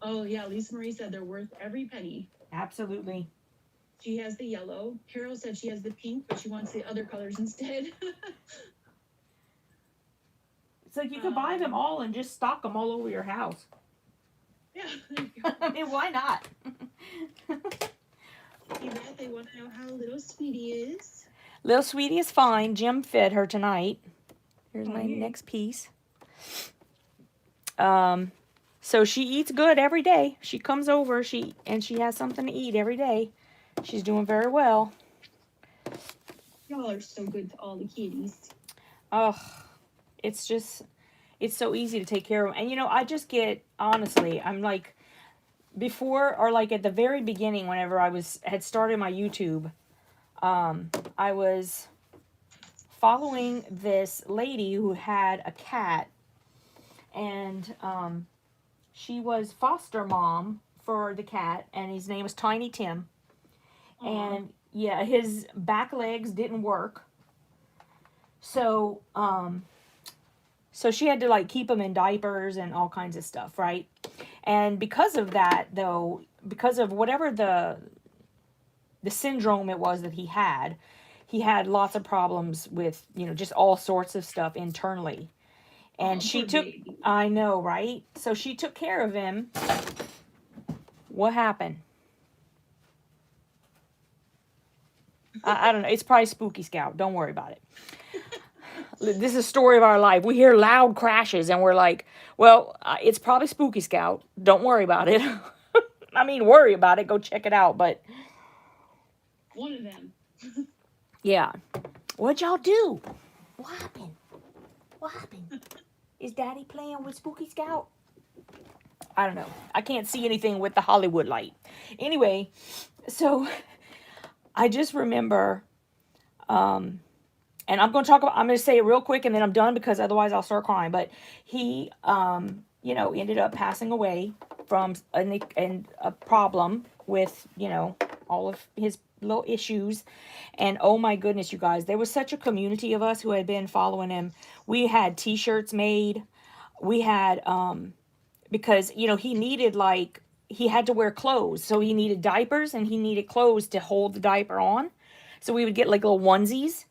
Oh yeah, Lisa Marie said they're worth every penny. Absolutely. She has the yellow. Carol said she has the pink, but she wants the other colors instead. It's like you could buy them all and just stock them all over your house. Yeah. I mean, why not? Yvette, they want to know how little Sweetie is. Little Sweetie is fine. Jim fed her tonight. Here's my next piece. So she eats good every day. She comes over, she has something to eat every day. She's doing very well. Y'all are so good to all the kitties. Oh, it's so easy to take care of. And you know, I just get, honestly, I'm like, before, or like at the very beginning, whenever I had started my YouTube, I was following this lady who had a cat, and she was foster mom for the cat, and his name was Tiny Tim. Aw. And yeah, his back legs didn't work, so so she had to like keep him in diapers and all kinds of stuff, right? And because of that, though, because of whatever the syndrome it was that he had lots of problems with, you know, just all sorts of stuff internally. And she Poor took, baby. I know, right? So she took care of him. What happened? I don't know. It's probably Spooky Scout. Don't worry about it. This is a story of our life. We hear loud crashes and we're like, well, it's probably Spooky Scout. Don't worry about it. I mean, worry about it. Go check it out. But One of them. yeah. What'd y'all do? What happened? What happened? Is Daddy playing with Spooky Scout? I don't know. I can't see anything with the Hollywood light. Anyway, so I just remember, and I'm going to say it real quick and then I'm done because otherwise I'll start crying. But he, you know, ended up passing away from a problem with, you know, all of his little issues. And oh my goodness, you guys, there was such a community of us who had been following him. We had t-shirts made. We had, because, you know, he had to wear clothes. So he needed diapers and he needed clothes to hold the diaper on. So we would get like little onesies,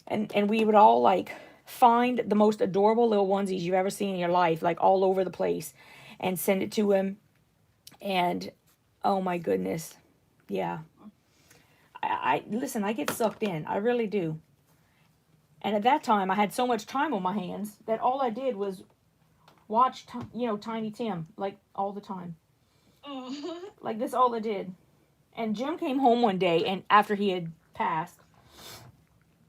and we would all like find the most adorable little onesies you've ever seen in your life, like all over the place, and send it to him. And oh my goodness. Yeah. I listen, I get sucked in. I really do. And at that time, I had so much time on my hands that all I did was watch, you know, Tiny Tim, like all the time. Oh. Like that's all I did. And Jim came home one day, and after he had passed,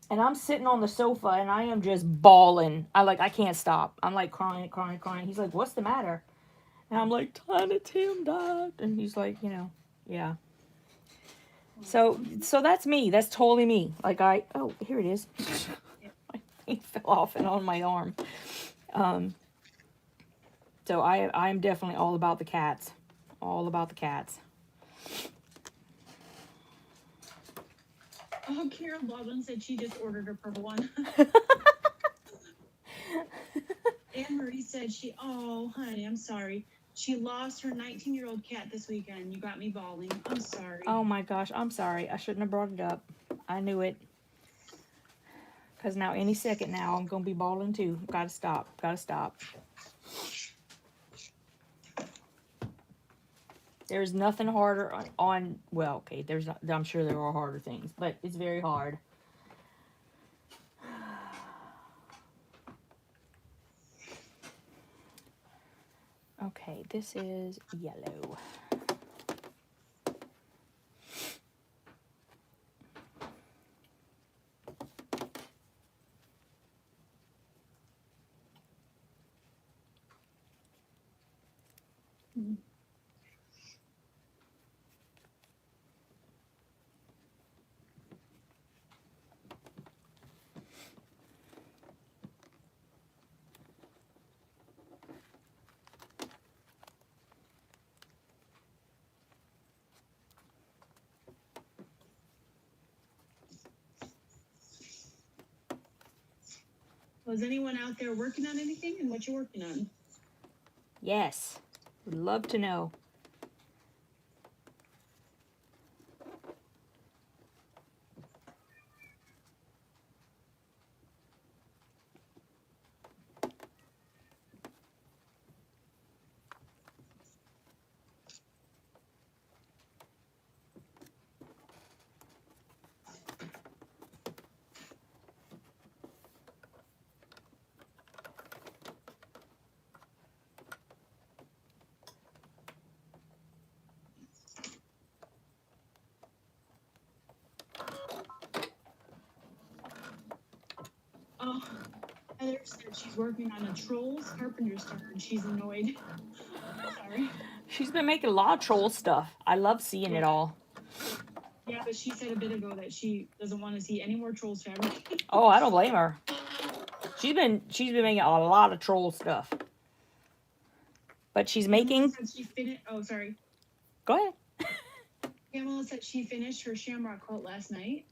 and I'm sitting on the sofa, and I am just bawling. I can't stop. I'm like crying, crying, crying. He's like, "What's the matter?" And I'm like, "Tiny Tim died," and he's like, you know, yeah. So that's me. That's totally me. Like oh, here it is. My thing fell off and on my arm. So I'm definitely all about the cats. All about the cats. Oh, Carol Baldwin said she just ordered her purple one. Anne Marie said oh, honey, I'm sorry. She lost her 19-year-old cat this weekend. You got me bawling. I'm sorry. Oh my gosh, I'm sorry. I shouldn't have brought it up. I knew it. Because now any second now, I'm going to be bawling too. Gotta stop. Gotta stop. There's nothing harder on well, okay, I'm sure there are harder things, but it's very hard. Okay, this is yellow. Was anyone out there working on anything, and what you working on? Yes. Would love to know. Oh, Heather said she's working on a Trolls Carpenter star and she's annoyed. Sorry. She's been making a lot of troll stuff. I love seeing it all. Yeah, but she said a bit ago that she doesn't want to see any more Trolls fabric. Oh, I don't blame her. She's been making a lot of troll stuff. But she's making. Said she finished. Oh, sorry. Go ahead. Pamela said she finished her shamrock quilt last night.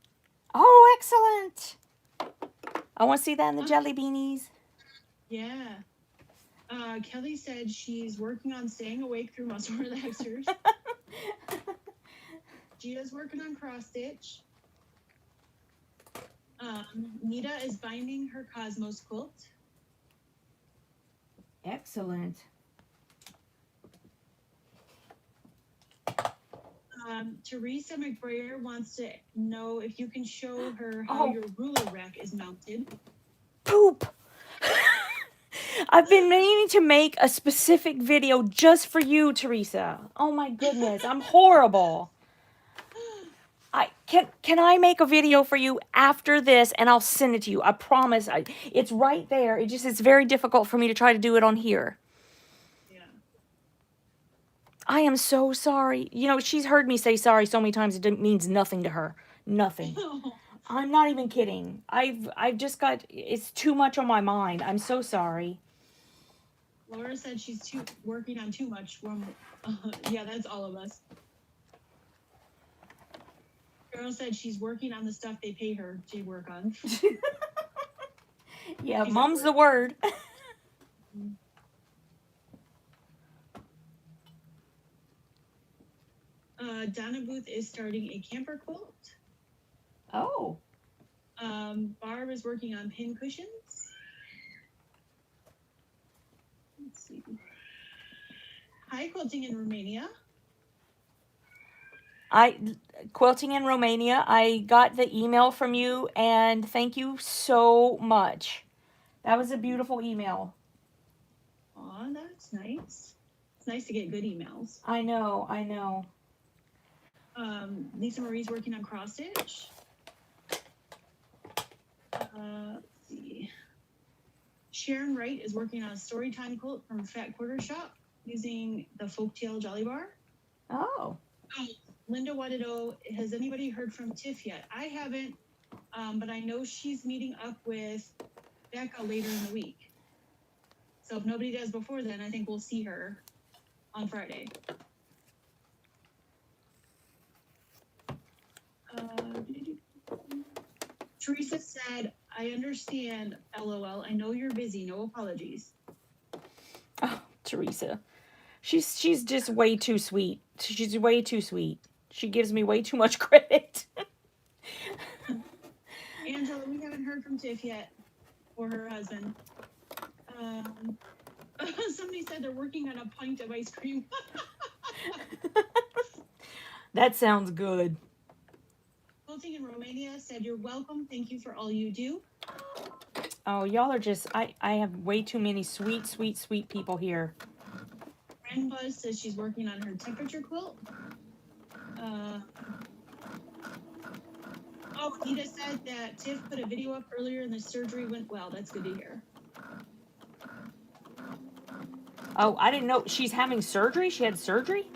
Oh, excellent. I want to see that in the jelly beanies. Yeah. Kelly said she's working on staying awake through muscle relaxers. Gina's working on cross stitch. Nita is binding her Cosmos quilt. Excellent. Teresa McBrayer wants to know if you can show her how your ruler rack is mounted. Poop. I've been meaning to make a specific video just for you, Teresa. Oh my goodness, I'm horrible. Can I make a video for you after this and I'll send it to you. I promise. It's right there. It's very difficult for me to try to do it on here. Yeah. I am so sorry. You know, she's heard me say sorry so many times it means nothing to her. Nothing. I'm not even kidding. I've just got, it's too much on my mind. I'm so sorry. Laura said she's working on too much. Yeah, that's all of us. Carol said she's working on the stuff they pay her to work on. Yeah, mom's the word. Donna Booth is starting a camper quilt. Oh. Barb is working on pin cushions. Let's see. Hi, Quilting in Romania. Quilting in Romania, I got the email from you, and thank you so much. That was a beautiful email. Aw, that's nice. It's nice to get good emails. I know, I know. Lisa Marie's working on cross stitch. Let's see. Sharon Wright is working on a storytime quilt from Fat Quarter Shop using the Folktale Jolly Bar. Oh. Linda wanted to know, has anybody heard from Tiff yet? I haven't, but I know she's meeting up with Becca later in the week. So if nobody does before then, I think we'll see her on Friday. Teresa said, I understand, LOL. I know you're busy. No apologies. Oh, Teresa. She's just way too sweet. She's way too sweet. She gives me way too much credit. Angela, we haven't heard from Tiff yet, or her husband. Somebody said they're working on a pint of ice cream. That sounds good. Quilting in Romania said, you're welcome. Thank you for all you do. Oh, y'all are just, I have way too many sweet, sweet, sweet people here. Ren Buzz says she's working on her temperature quilt. Nita said that Tiff put a video up earlier and the surgery went well. That's good to hear. Oh, I didn't know she's having surgery? She had surgery?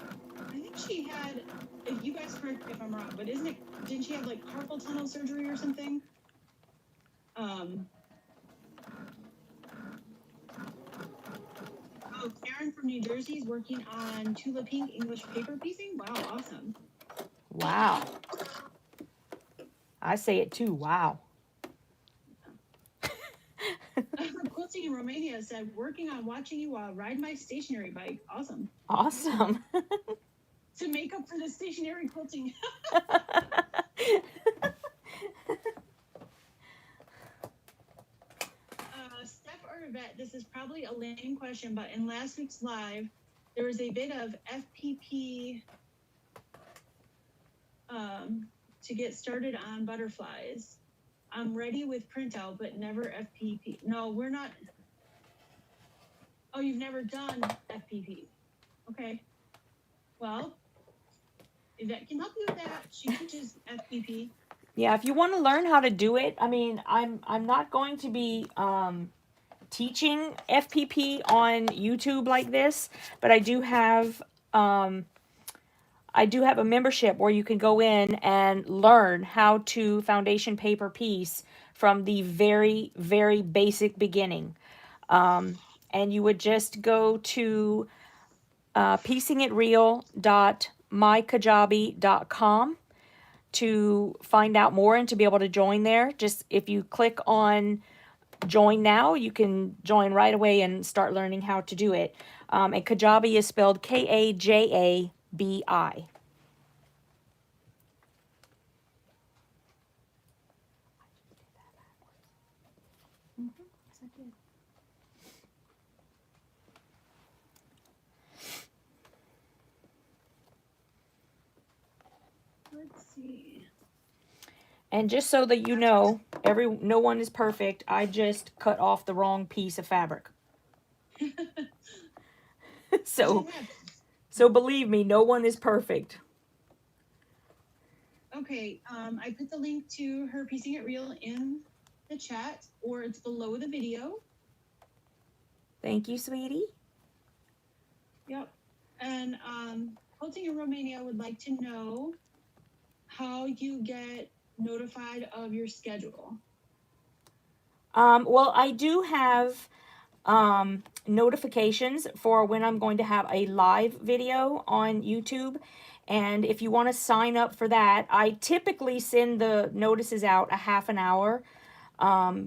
I think she had, if you guys correct me if I'm wrong, but didn't she have like carpal tunnel surgery or something? Karen from New Jersey is working on Tula Pink English paper piecing. Wow, awesome. Wow. I say it too. Wow. Quilting in Romania said, working on watching you ride my stationary bike. Awesome. Awesome. To make up for the stationary quilting. Steph or Yvette, this is probably a lame question, but in last week's live, there was a bit of FPP to get started on butterflies. I'm ready with printout, but never FPP. No, we're not. Oh, you've never done FPP. Okay. Well, Yvette can help you with that. She teaches FPP. Yeah, if you want to learn how to do it, I mean, I'm not going to be teaching FPP on YouTube like this, but I do have a membership where you can go in and learn how to foundation paper piece from the very, very basic beginning. And you would just go to piecingitreal.mykajabi.com to find out more and to be able to join there. Just if you click on join now, you can join right away and start learning how to do it. And Kajabi is spelled Kajabi. Let's see. And just so that you know, no one is perfect. I just cut off the wrong piece of fabric. So believe me, no one is perfect. Okay, I put the link to her piecing it real in the chat, or it's below the video. Thank you, sweetie. Yep. And Quilting in Romania would like to know how you get notified of your schedule. Well, I do have notifications for when I'm going to have a live video on YouTube. And if you want to sign up for that, I typically send the notices out a half an hour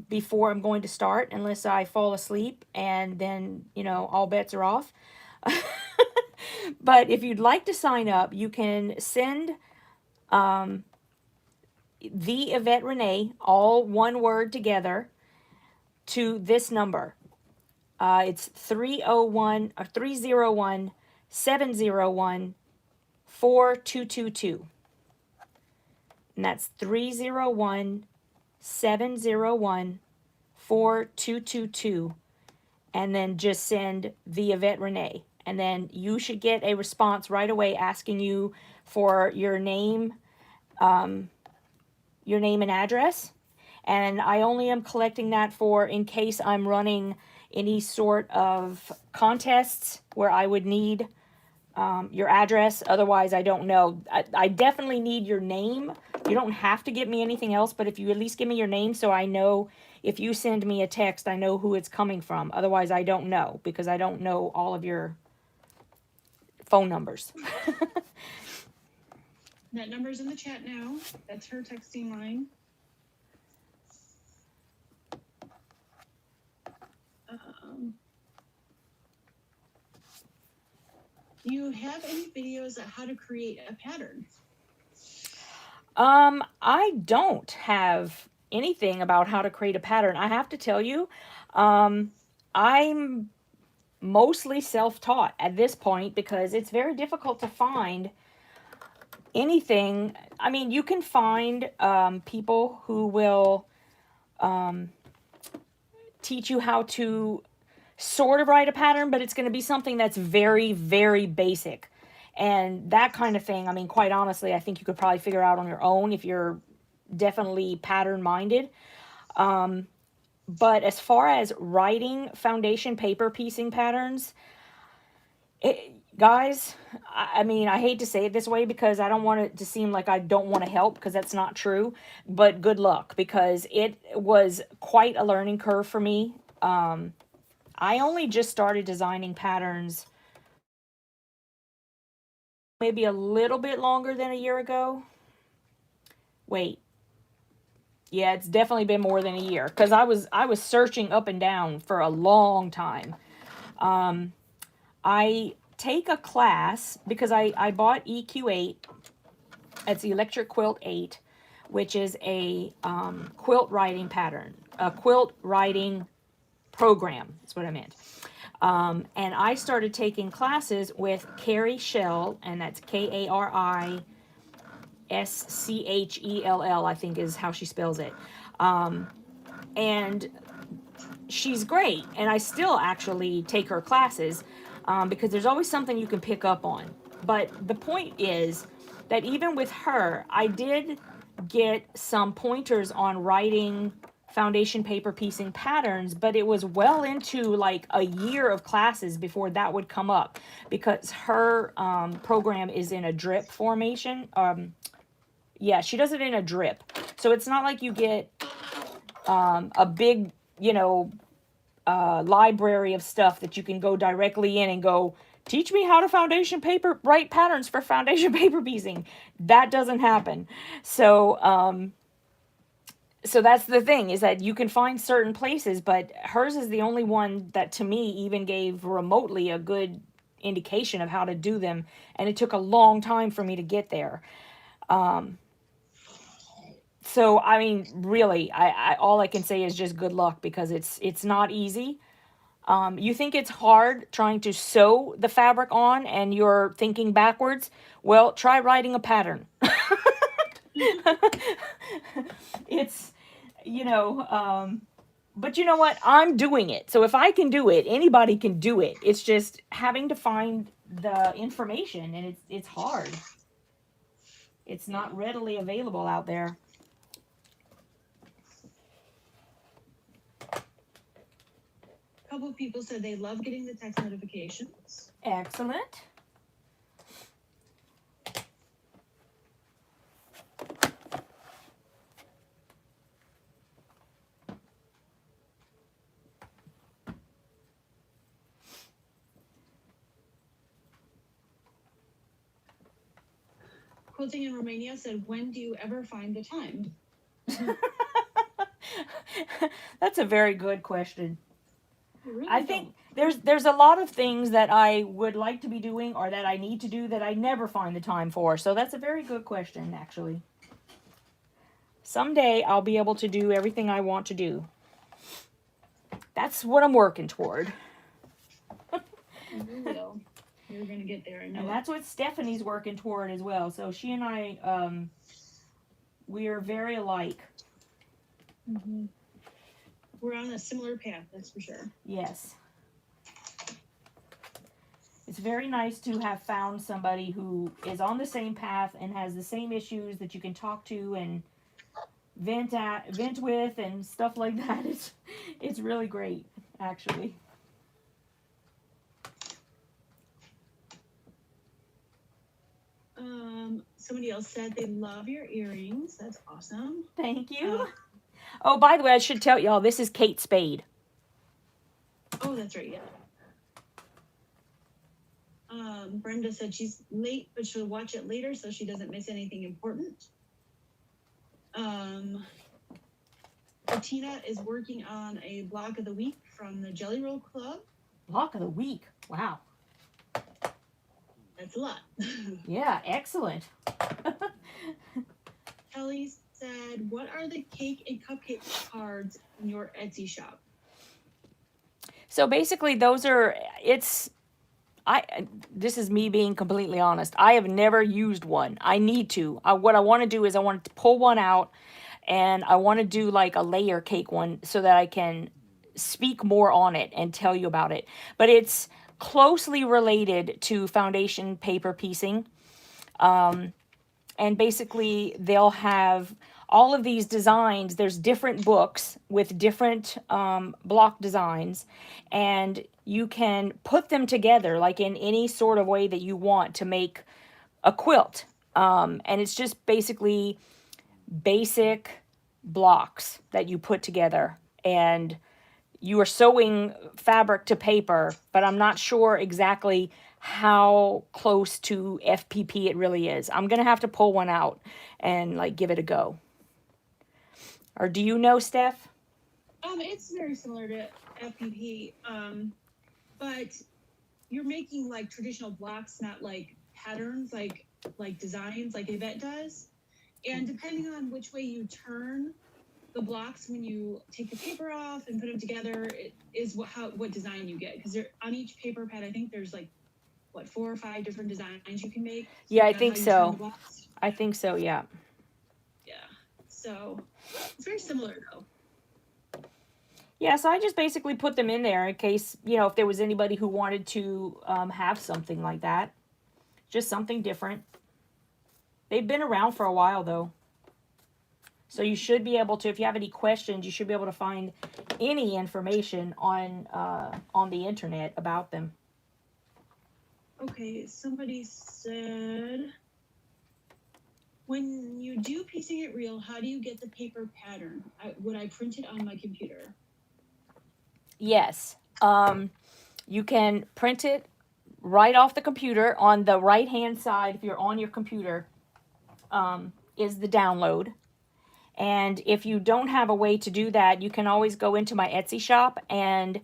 before I'm going to start, unless I fall asleep, and then, you know, all bets are off. But if you'd like to sign up, you can send TheYvetteRene, all one word together, to this number. It's 301-701-4222. And that's 301-701-4222. And then just send the Yvette Renee. And then you should get a response right away asking you for your name and address. And I only am collecting that for in case I'm running any sort of contests where I would need your address. Otherwise, I don't know. I definitely need your name. You don't have to give me anything else, but if you at least give me your name so I know if you send me a text, I know who it's coming from. Otherwise, I don't know because I don't know all of your phone numbers. That number's in the chat now. That's her texting line. Do you have any videos on how to create a pattern? I don't have anything about how to create a pattern. I have to tell you, I'm mostly self-taught at this point because it's very difficult to find anything. I mean, you can find people who will teach you how to sort of write a pattern, but it's going to be something that's very, very basic. And that kind of thing, I mean, quite honestly, I think you could probably figure out on your own if you're definitely pattern-minded. But as far as writing foundation paper piecing patterns, guys, I mean, I hate to say it this way because I don't want it to seem like I don't want to help, because that's not true. But good luck, because it was quite a learning curve for me. I only just started designing patterns maybe a little bit longer than a year ago. Wait. Yeah, it's definitely been more than a year because I was searching up and down for a long time. I take a class because I bought EQ8. It's the Electric Quilt 8, which is a quilt writing pattern, a quilt writing program. That's what I meant. And I started taking classes with Carrie Schell, and that's Karishell, I think is how she spells it. And she's great, and I still actually take her classes because there's always something you can pick up on. But the point is that even with her, I did get some pointers on writing foundation paper piecing patterns, but it was well into like a year of classes before that would come up, because her program is in a drip formation. Yeah, she does it in a drip. So it's not like you get a big, library of stuff that you can go directly in and go, teach me how to foundation paper, write patterns for foundation paper piecing. That doesn't happen. So that's the thing, is that you can find certain places, but hers is the only one that to me even gave remotely a good indication of how to do them. And it took a long time for me to get there. So, I mean, really, I all I can say is just good luck, because it's not easy. You think it's hard trying to sew the fabric on and you're thinking backwards? Well, try writing a pattern. It's, but you know what? I'm doing it. So if I can do it, anybody can do it. It's just having to find the information, and it's hard. It's not readily available out there. A couple of people said they love getting the text notifications. Excellent. Quilting in Romania said, when do you ever find the time? That's a very good question. Really I think there's a lot of things that I would like to be doing, or that I need to do, that I never find the time for. So that's a very good question, actually. Someday I'll be able to do everything I want to do. That's what I'm working toward. You will. You're gonna get there. I know. And that's what Stephanie's working toward as well. So she and I, we are very alike. Mm-hmm. We're on a similar path, that's for sure. Yes. It's very nice to have found somebody who is on the same path and has the same issues that you can talk to and vent with and stuff like that. It's really great, actually. Somebody else said they love your earrings. That's awesome. Thank you. Oh, by the way, I should tell y'all, this is Kate Spade. Oh, that's right, yeah. Brenda said she's late, but she'll watch it later so she doesn't miss anything important. Tina is working on a block of the week from the Jelly Roll Club. Block of the week. Wow. That's a lot. Yeah, excellent. Kelly said, what are the cake and cupcake cards in your Etsy shop? So basically those are, this is me being completely honest. I have never used one. I need to. What I want to do is I want to pull one out, and I want to do like a layer cake one so that I can speak more on it and tell you about it. But it's closely related to foundation paper piecing. And basically they'll have all of these designs. There's different books with different block designs, and you can put them together like in any sort of way that you want to make a quilt. And it's just basically basic blocks that you put together, and you are sewing fabric to paper, but I'm not sure exactly how close to FPP it really is. I'm going to have to pull one out and like give it a go. Or do you know, Steph? It's very similar to FPP, but you're making like traditional blocks, not like patterns, like designs, like Yvette does. And depending on which way you turn the blocks when you take the paper off and put them together, it is what design you get. Because on each paper pad, I think there's like 4 or 5 different designs you can make. Yeah, I think so. I think so, yeah. Yeah. So it's very similar though. Yeah, so I just basically put them in there in case, if there was anybody who wanted to have something like that. Just something different. They've been around for a while, though. So you should be able to, if you have any questions, you should be able to find any information on the internet about them. Okay, somebody said, when you do piecing it real, how do you get the paper pattern? Would I print it on my computer? Yes. You can print it right off the computer. On the right hand side, if you're on your computer, is the download. And if you don't have a way to do that, you can always go into my Etsy shop, and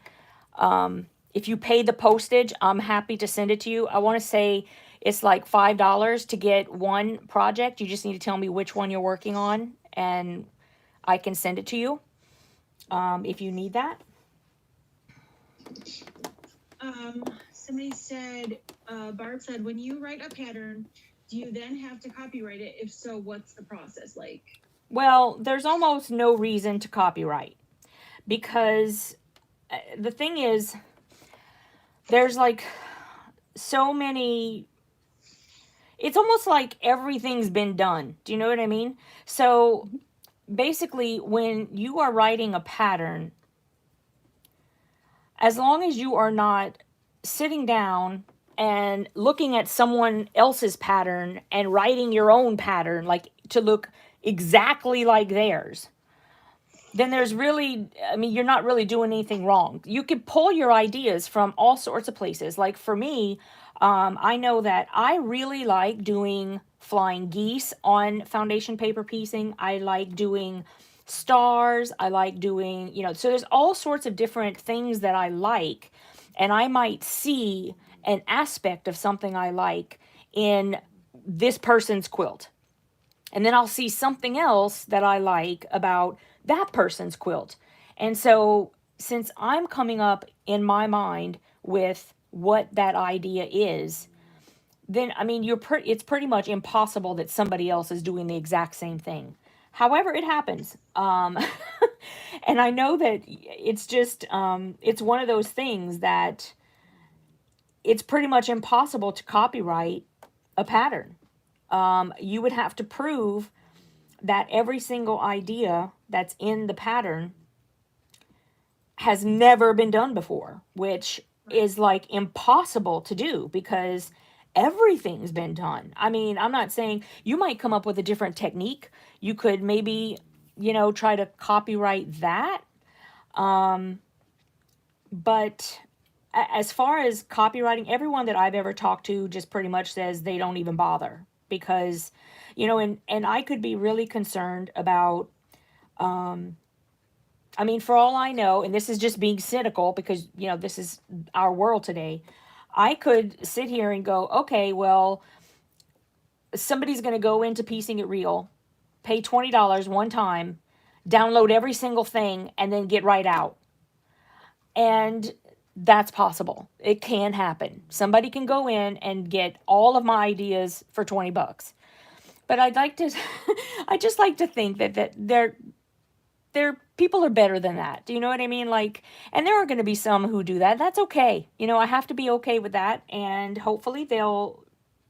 if you pay the postage, I'm happy to send it to you. I want to say it's like $5 to get one project. You just need to tell me which one you're working on, and I can send it to you if you need that. Somebody said, Barb said, when you write a pattern, do you then have to copyright it? If so, what's the process like? Well, there's almost no reason to copyright, because the thing is, there's like so many, it's almost like everything's been done. Do you know what I mean? So basically, when you are writing a pattern, as long as you are not sitting down and looking at someone else's pattern and writing your own pattern, like to look exactly like theirs, then there's really, I mean, you're not really doing anything wrong. You could pull your ideas from all sorts of places. Like for me, I know that I really like doing flying geese on foundation paper piecing. I like doing stars. I like doing, so there's all sorts of different things that I like. And I might see an aspect of something I like in this person's quilt. And then I'll see something else that I like about that person's quilt. And so since I'm coming up in my mind with what that idea is, then I mean it's pretty much impossible that somebody else is doing the exact same thing. However, it happens. And I know that it's just it's one of those things that it's pretty much impossible to copyright a pattern. You would have to prove that every single idea that's in the pattern has never been done before, which is like impossible to do because everything's been done. I mean, I'm not saying you might come up with a different technique. You could maybe, try to copyright that. But as far as copywriting, everyone that I've ever talked to just pretty much says they don't even bother because, and I could be really concerned about, I mean, for all I know, and this is just being cynical because, this is our world today. I could sit here and go, okay, well, somebody's going to go into piecing it real, pay $20 one time, download every single thing, and then get right out. And that's possible. It can happen. Somebody can go in and get all of my ideas for $20. But I'd like to, I just like to think that they're people are better than that. Do you know what I mean? Like, and there are going to be some who do that. That's okay. I have to be okay with that. And hopefully they'll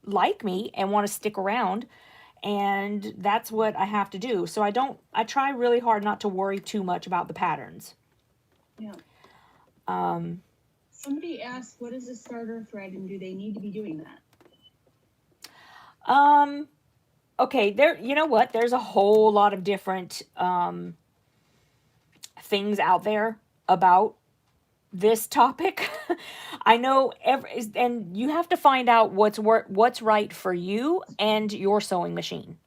like me and want to stick around. And that's what I have to do. So I try really hard not to worry too much about the patterns. Yeah. Somebody asked, what is a starter thread and do they need to be doing that? Okay, you know what? There's a whole lot of different things out there about this topic. I know and you have to find out what's right for you and your sewing machine.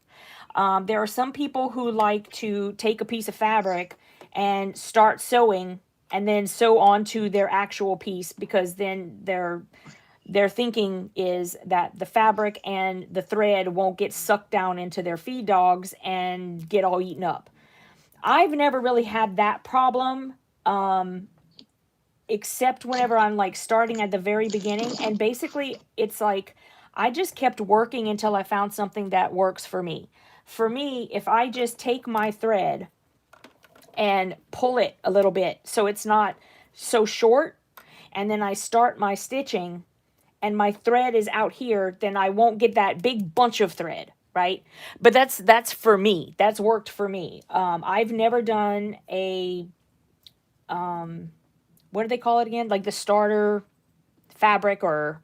There are some people who like to take a piece of fabric and start sewing and then sew onto their actual piece because then their thinking is that the fabric and the thread won't get sucked down into their feed dogs and get all eaten up. I've never really had that problem, except whenever I'm like starting at the very beginning. And basically it's like, I just kept working until I found something that works for me. For me, if I just take my thread and pull it a little bit so it's not so short, and then I start my stitching and my thread is out here, then I won't get that big bunch of thread, right? But that's for me. That's worked for me. I've never done a what do they call it again? Like the starter fabric or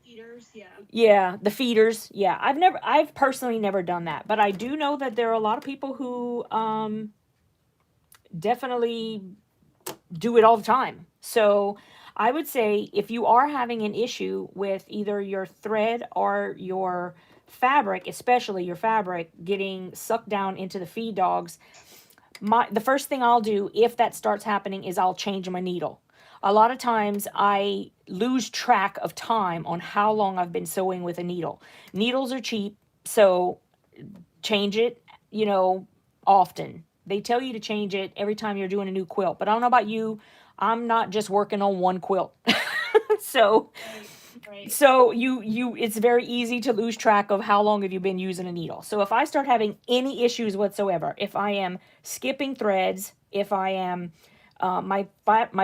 Feeders, yeah. yeah, the feeders. Yeah, I've personally never done that, but I do know that there are a lot of people who definitely do it all the time. So I would say if you are having an issue with either your thread or your fabric, especially your fabric, getting sucked down into the feed dogs, the first thing I'll do if that starts happening is I'll change my needle. A lot of times I lose track of time on how long I've been sewing with a needle. Needles are cheap, so change it, often. They tell you to change it every time you're doing a new quilt, but I don't know about you. I'm not just working on one quilt. so Right. so it's very easy to lose track of how long have you been using a needle. So if I start having any issues whatsoever, if I am skipping threads, if I am my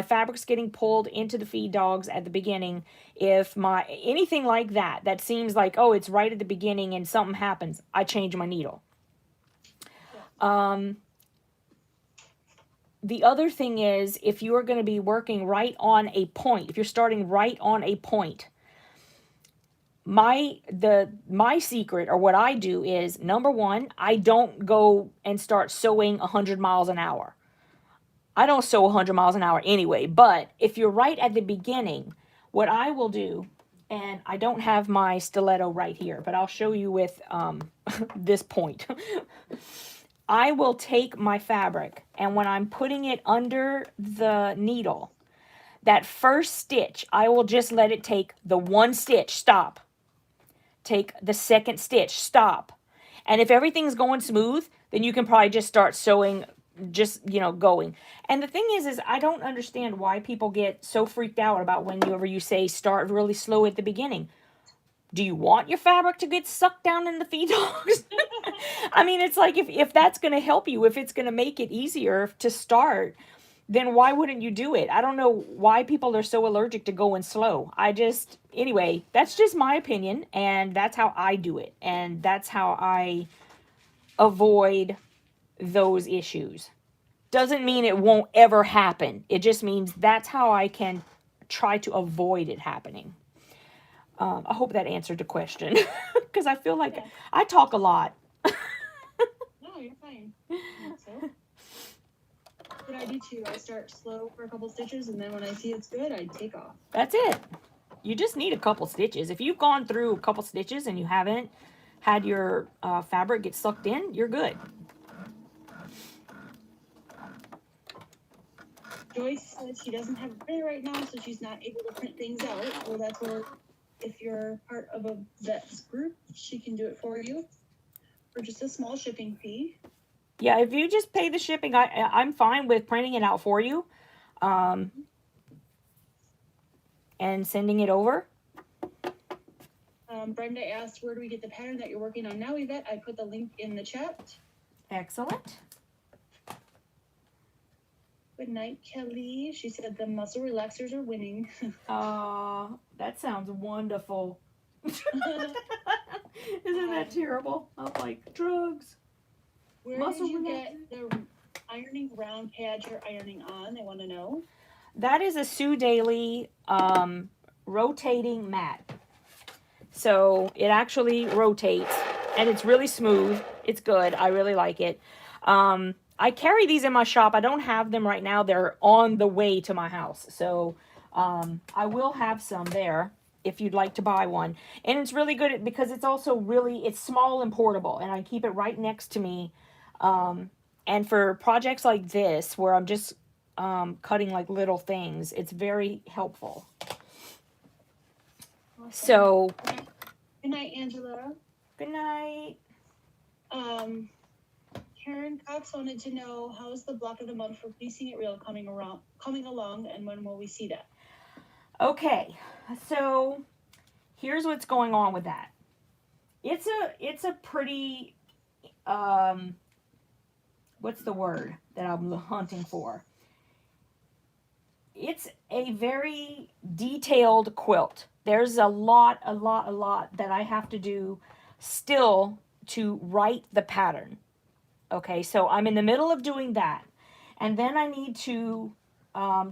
fabric's getting pulled into the feed dogs at the beginning, if my anything like that seems like, oh, it's right at the beginning and something happens, I change my needle. The other thing is, if you are going to be working right on a point, if you're starting right on a point, my secret, or what I do, is number one, I don't go and start sewing 100 miles an hour. I don't sew 100 miles an hour anyway, but if you're right at the beginning, what I will do, and I don't have my stiletto right here, but I'll show you with this point. I will take my fabric, and when I'm putting it under the needle, that first stitch, I will just let it take the one stitch, stop. Take the second stitch, stop. And if everything's going smooth, then you can probably just start sewing, just, going. And the thing is I don't understand why people get so freaked out about whenever you say start really slow at the beginning. Do you want your fabric to get sucked down in the feed dogs? I mean, it's like if that's going to help you, if it's going to make it easier to start, then why wouldn't you do it? I don't know why people are so allergic to going slow. Anyway, that's just my opinion, and that's how I do it. And that's how I avoid those issues. Doesn't mean it won't ever happen. It just means that's how I can try to avoid it happening. I hope that answered the question, because I feel like I talk a lot. No, you're fine. So, what I do too, I start slow for a couple stitches, and then when I see it's good, I take off. That's it. You just need a couple stitches. If you've gone through a couple stitches and you haven't had your fabric get sucked in, you're good. Joyce says she doesn't have a printer right now, so she's not able to print things out. Well, that's where, if you're part of a vet's group, she can do it for you for just a small shipping fee. Yeah, if you just pay the shipping, I'm fine with printing it out for you, and sending it over. Brenda asked, where do we get the pattern that you're working on now, Yvette? I put the link in the chat. Excellent. Good night, Kelly. She said the muscle relaxers are winning. That sounds wonderful. Isn't that terrible? I'm like, drugs. Where Muscle did you relaxer. get the ironing round pads you're ironing on? They want to know. That is a Sue Daily rotating mat. So it actually rotates, and it's really smooth. It's good. I really like it. I carry these in my shop. I don't have them right now. They're on the way to my house. So I will have some there if you'd like to buy one. And it's really good because it's also it's small and portable, and I keep it right next to me. And for projects like this, where I'm just cutting like little things, it's very helpful. Awesome. So, good night, Angela. Good night. Karen Cox wanted to know, how is the block of the month for Piecing It Real coming along, and when will we see that? Okay, so here's what's going on with that. It's a pretty what's the word that I'm hunting for? It's a very detailed quilt. There's a lot that I have to do still to write the pattern. Okay, so I'm in the middle of doing that. And then I need to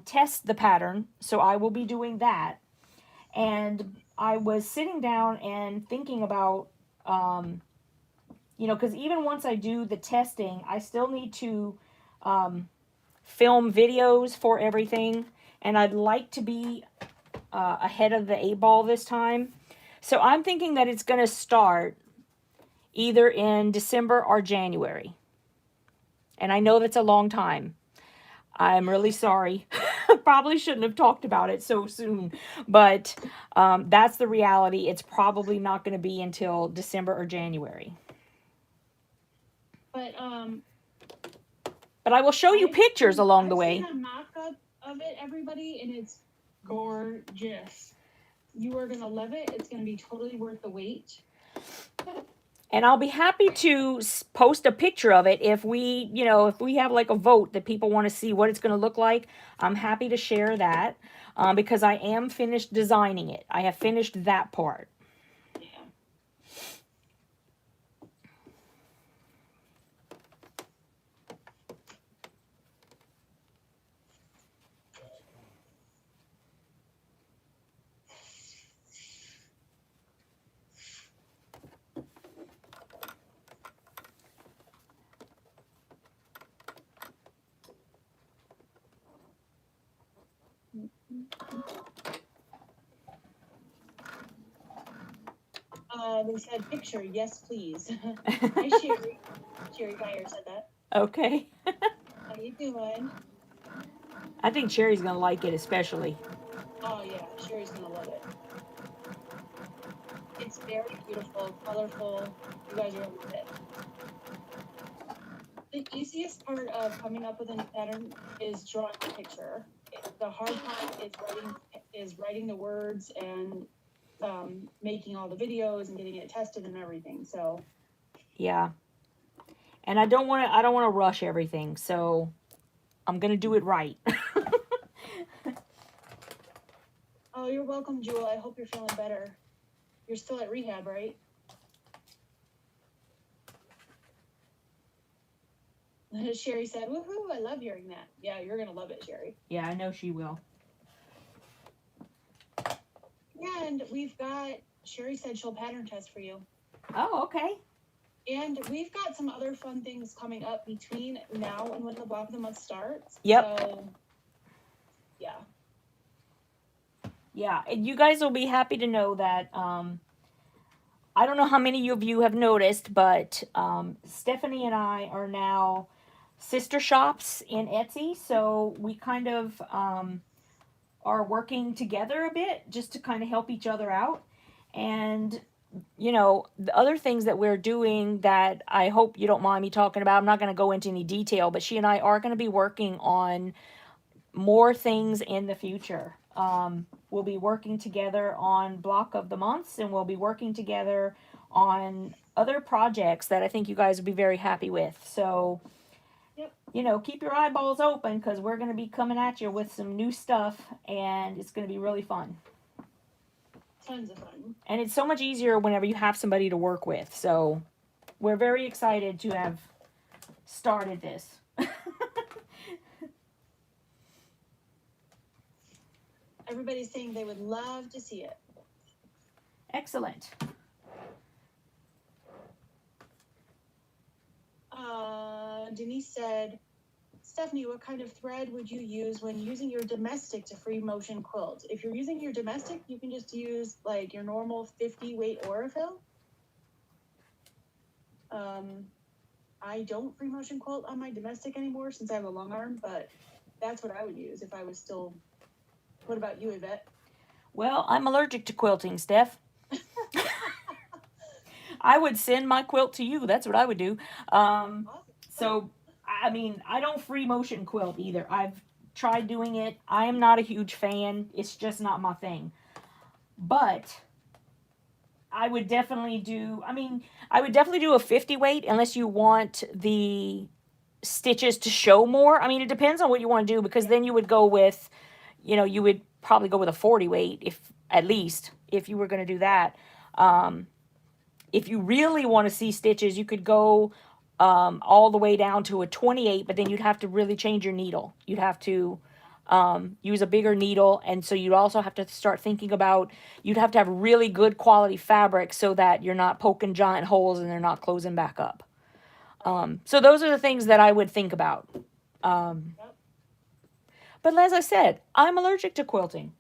test the pattern, so I will be doing that. And I was sitting down and thinking about, because even once I do the testing, I still need to film videos for everything. And I'd like to be ahead of the 8 ball this time. So I'm thinking that it's going to start either in December or January. And I know that's a long time. I'm really sorry. Probably shouldn't have talked about it so soon. But that's the reality. It's probably not going to be until December or January. But I will show you pictures along the way. I've seen a mock-up of it, everybody, and it's gorgeous. You are going to love it. It's going to be totally worth the wait. And I'll be happy to post a picture of it if we, if we have like a vote that people want to see what it's going to look like. I'm happy to share that because I am finished designing it. I have finished that part. Yeah. They said picture, yes, please. Hi, Sherry. Sherry Geyer said that. Okay. How you doing? I think Sherry's going to like it especially. Oh, yeah. Sherry's going to love it. It's very beautiful, colorful. You guys are going to love it. The easiest part of coming up with a new pattern is drawing the picture. The hard part is writing the words and making all the videos and getting it tested and everything. So yeah, and I don't want to rush everything, so I'm gonna do it right. Oh, you're welcome, Jewel. I hope you're feeling better. You're still at rehab, right? Sherry said, woohoo, I love hearing that. Yeah, you're gonna love it, Sherry. Yeah, I know she will. And we've got, Sherry said she'll pattern test for you. Oh, okay. And we've got some other fun things coming up between now and when the block of the month starts. Yep. So, yeah. Yeah, and you guys will be happy to know that, I don't know how many of you have noticed, but Stephanie and I are now sister shops in Etsy. So we kind of are working together a bit just to kind of help each other out. And the other things that we're doing that I hope you don't mind me talking about, I'm not going to go into any detail, but she and I are going to be working on more things in the future. We'll be working together on block of the months, and we'll be working together on other projects that I think you guys will be very happy with. So, yep. Keep your eyeballs open because we're going to be coming at you with some new stuff, and it's going to be really fun. Tons of fun. And it's so much easier whenever you have somebody to work with. So we're very excited to have started this. Everybody's saying they would love to see it. Excellent. Denise said, Stephanie, what kind of thread would you use when using your domestic to free motion quilt? If you're using your domestic, you can just use like your normal 50 weight Aurifil. I don't free motion quilt on my domestic anymore since I have a long arm, but that's what I would use if I was still. What about you, Yvette? Well, I'm allergic to quilting, Steph. I would send my quilt to you. That's what I would do. So, I mean, I don't free motion quilt either. I've tried doing it. I am not a huge fan. It's just not my thing. But I would definitely do a 50 weight unless you want the stitches to show more. I mean, it depends on what you want to do because then you would go with, you would probably go with a 40 weight if you were going to do that. if you really want to see stitches, you could go all the way down to a 28, but then you'd have to really change your needle. You'd have to use a bigger needle, and so you'd also have to start thinking about, you'd have to have really good quality fabric so that you're not poking giant holes and they're not closing back up. So those are the things that I would think about. But as I said, I'm allergic to quilting.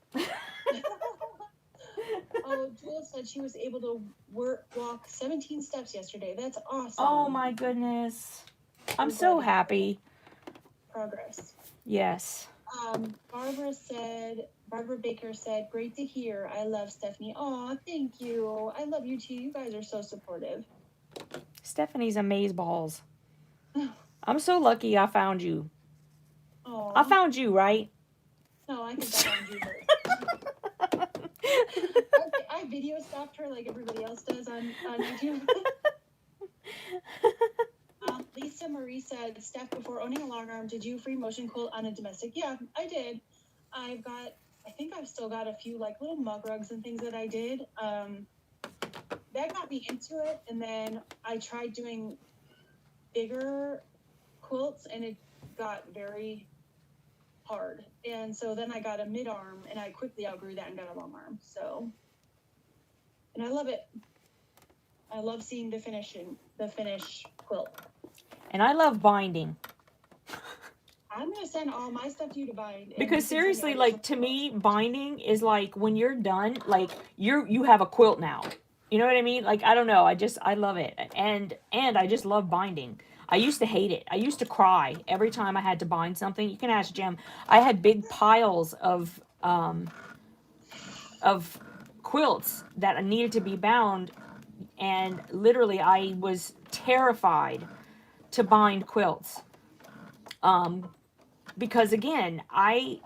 Oh, Jewel said she was able to walk 17 steps yesterday. That's awesome. Oh my goodness. I'm so happy. Progress. Yes. Barbara Baker said, great to hear. I love Stephanie. Aw, thank you. I love you too. You guys are so supportive. Stephanie's amazeballs. I'm so lucky I found you. Aww. I found you, right? No, I think I found you first. I video stopped her like everybody else does on YouTube. Lisa Marie said, Steph, before owning a long arm, did you free motion quilt on a domestic? Yeah, I did. I think I've still got a few like little mug rugs and things that I did. That got me into it, and then I tried doing bigger quilts, and it got very hard. And so then I got a mid arm, and I quickly outgrew that and got a long arm. So, and I love it. I love seeing the finish quilt. And I love binding. I'm gonna send all my stuff to you to bind. Because seriously, like, to me, binding is like when you're done, like you have a quilt now. You know what I mean? Like, I don't know. I love it. And I just love binding. I used to hate it. I used to cry every time I had to bind something. You can ask Jim. I had big piles of quilts that needed to be bound, and literally I was terrified to bind quilts. Because again, I'm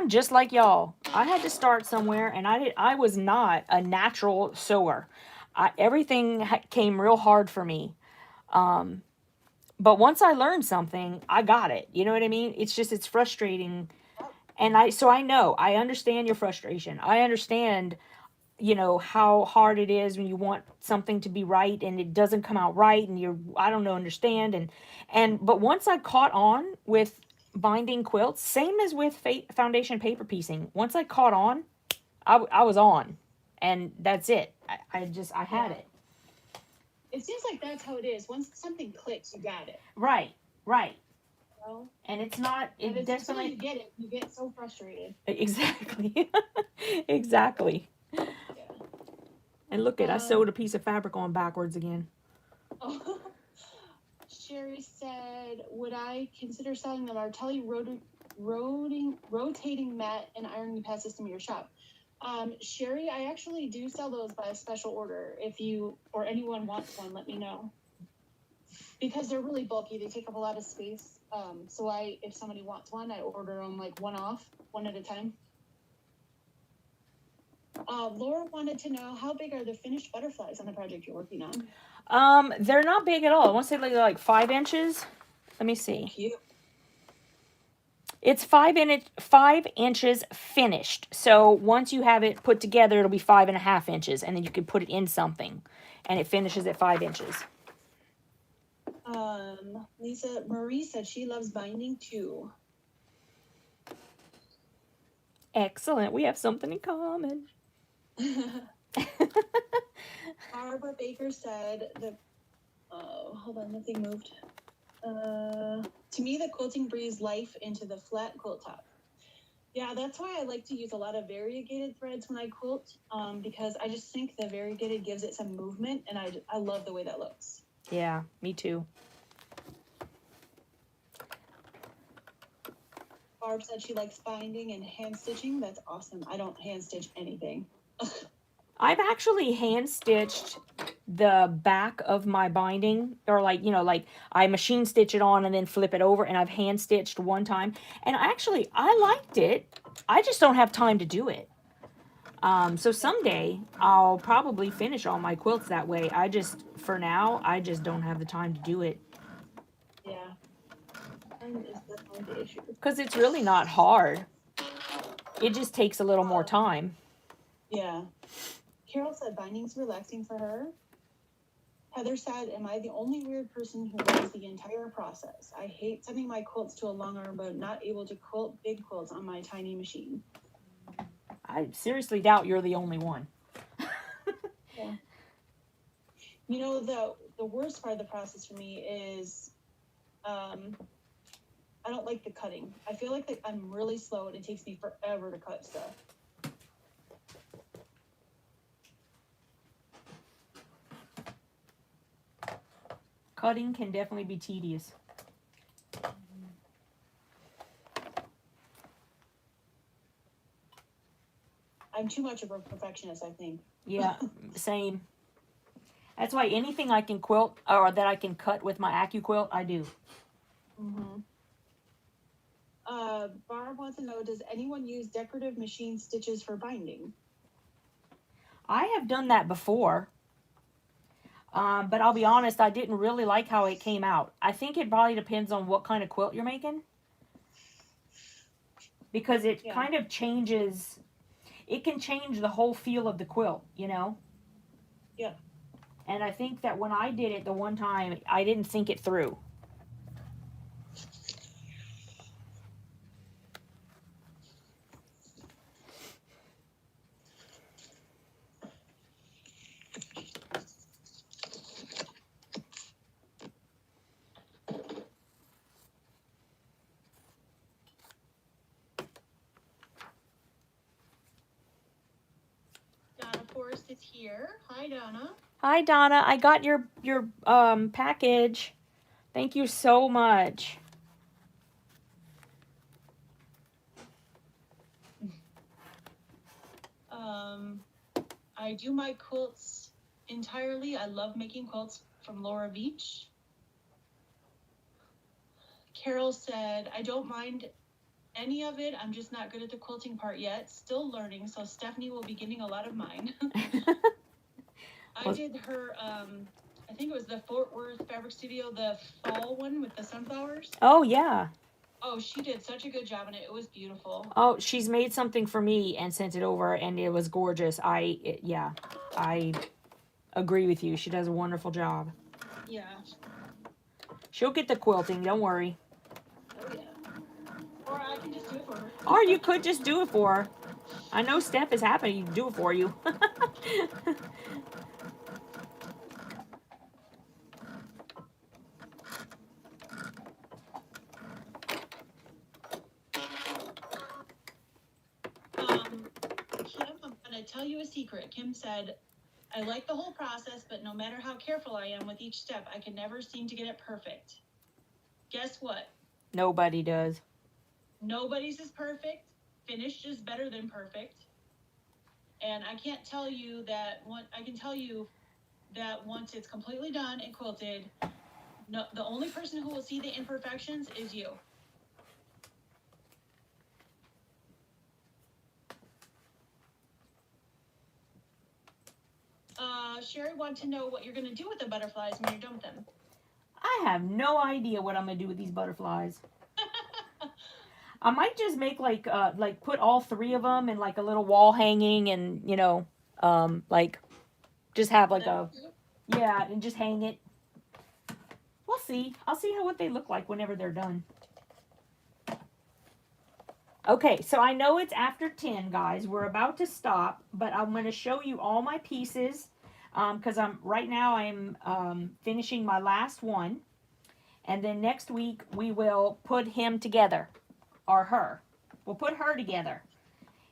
just like y'all. I had to start somewhere, and I was not a natural sewer. Everything came real hard for me. But once I learned something, I got it. You know what I mean? It's frustrating. And I understand your frustration. I understand, how hard it is when you want something to be right and it doesn't come out right, and I don't know, understand. But once I caught on with binding quilts, same as with foundation paper piecing, once I caught on, I was on, and that's it. I had it. It seems like that's how it is. Once something clicks, you got it. Right. You know? And it's not, it definitely, you get it, you get so frustrated. Exactly. Exactly. Yeah. And look I sewed a piece of fabric on backwards again. Oh. Sherry said, would I consider selling the Martelli rotating mat and ironing pad system in your shop? Sherry, I actually do sell those by special order. If you or anyone wants one, let me know. Because they're really bulky, they take up a lot of space. So if somebody wants one, I order them like one at a time. Laura wanted to know, how big are the finished butterflies on the project you're working on? They're not big at all. I want to say they're like 5 inches. Let me see. Cute. It's 5 inches finished. So once you have it put together, it'll be 5.5 inches, and then you can put it in something, and it finishes at 5 inches. Lisa Marie said she loves binding too. Excellent. We have something in common. Barbara Baker said hold on, nothing moved. To me, the quilting breathes life into the flat quilt top. Yeah, that's why I like to use a lot of variegated threads when I quilt, because I just think the variegated gives it some movement, and I love the way that looks. Yeah, me too. Barb said she likes binding and hand stitching. That's awesome. I don't hand stitch anything. I've actually hand stitched the back of my binding, or like I machine stitch it on and then flip it over, and I've hand stitched one time, and I liked it. I just don't have time to do it. So someday I'll probably finish all my quilts that way. For now, I just don't have the time to do it. Yeah. Is definitely the issue. Because it's really not hard. It just takes a little more time. Yeah. Carol said binding's relaxing for her. Heather said, am I the only weird person who loves the entire process? I hate sending my quilts to a long arm, but not able to quilt big quilts on my tiny machine. I seriously doubt you're the only one. Yeah. You know, the worst part of the process for me is I don't like the cutting. I feel like I'm really slow and it takes me forever to cut stuff. Cutting can definitely be tedious. I'm too much of a perfectionist, I think. Yeah, same. That's why anything I can quilt or that I can cut with my AccuQuilt, I do. Mm-hmm. Barb wants to know, does anyone use decorative machine stitches for binding? I have done that before. But I'll be honest, I didn't really like how it came out. I think it probably depends on what kind of quilt you're making. Because it kind of changes, it can change the whole feel of the quilt, you know? Yeah. And I think that when I did it the one time, I didn't think it through. Donna Forrest is here. Hi, Donna. Hi, Donna. I got your package. Thank you so much. I do my quilts entirely. I love making quilts from Laura Beach. Carol said, I don't mind any of it. I'm just not good at the quilting part yet. Still learning, so Stephanie will be getting a lot of mine. I did her, I think it was the Fort Worth Fabric Studio, the fall one with the sunflowers. Oh, yeah. Oh, she did such a good job on it. It was beautiful. Oh, she's made something for me and sent it over, and it was gorgeous. I agree with you. She does a wonderful job. Yeah. She'll get the quilting, don't worry. Oh, yeah. Or I can just do it for her. Or you could just do it for her. I know Steph is happy to do it for you. Kim, I'm gonna tell you a secret. Kim said, I like the whole process, but no matter how careful I am with each step, I can never seem to get it perfect. Guess what? Nobody does. Nobody's is perfect. Finished is better than perfect. And I can't tell you that I can tell you that once it's completely done and quilted, no, the only person who will see the imperfections is you. Sherry wanted to know what you're going to do with the butterflies when you're done with them. I have no idea what I'm going to do with these butterflies. I might just make like put all three of them in like a little wall hanging and, you know, like just have like and just hang it. We'll see. I'll see what they look like whenever they're done. Okay, so I know it's after 10, guys. We're about to stop, but I'm going to show you all my pieces because right now I'm finishing my last one. And then next week we will put him together, or her. We'll put her together,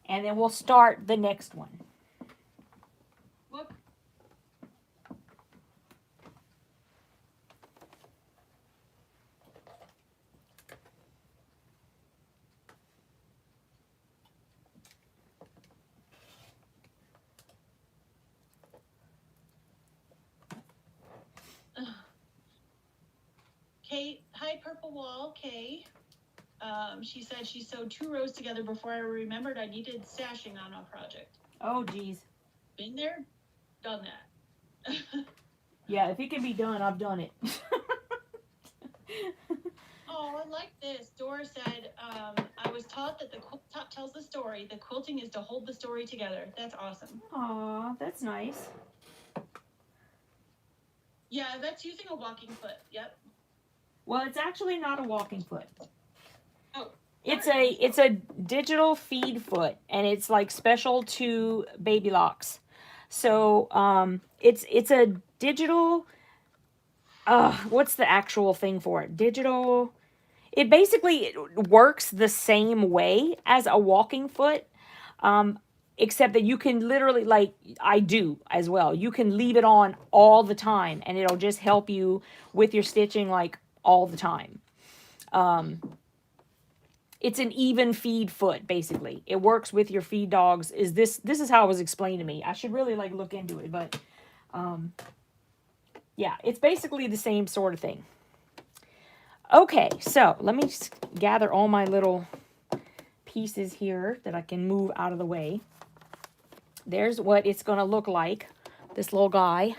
and then we'll start the next one. Look. Kate, hi Purple Wall, Kay. She said she sewed 2 rows together before I remembered I needed stashing on a project. Oh, geez. Been there, done that. Yeah, if it can be done, I've done it. Oh, I like this. Dora said, I was taught that the top tells the story. The quilting is to hold the story together. That's awesome. Aw, that's nice. Yeah, that's using a walking foot. Yep. Well, it's actually not a walking foot. Oh. It's a digital feed foot, and it's like special to baby locks. So it's a digital. What's the actual thing for it? Digital. It basically works the same way as a walking foot, except that you can literally, like I do as well, you can leave it on all the time, and it'll just help you with your stitching like all the time. It's an even feed foot, basically. It works with your feed dogs. This is how it was explained to me. I should really like look into it, but yeah, it's basically the same sort of thing. Okay, so let me just gather all my little pieces here that I can move out of the way. There's what it's going to look like, this little guy.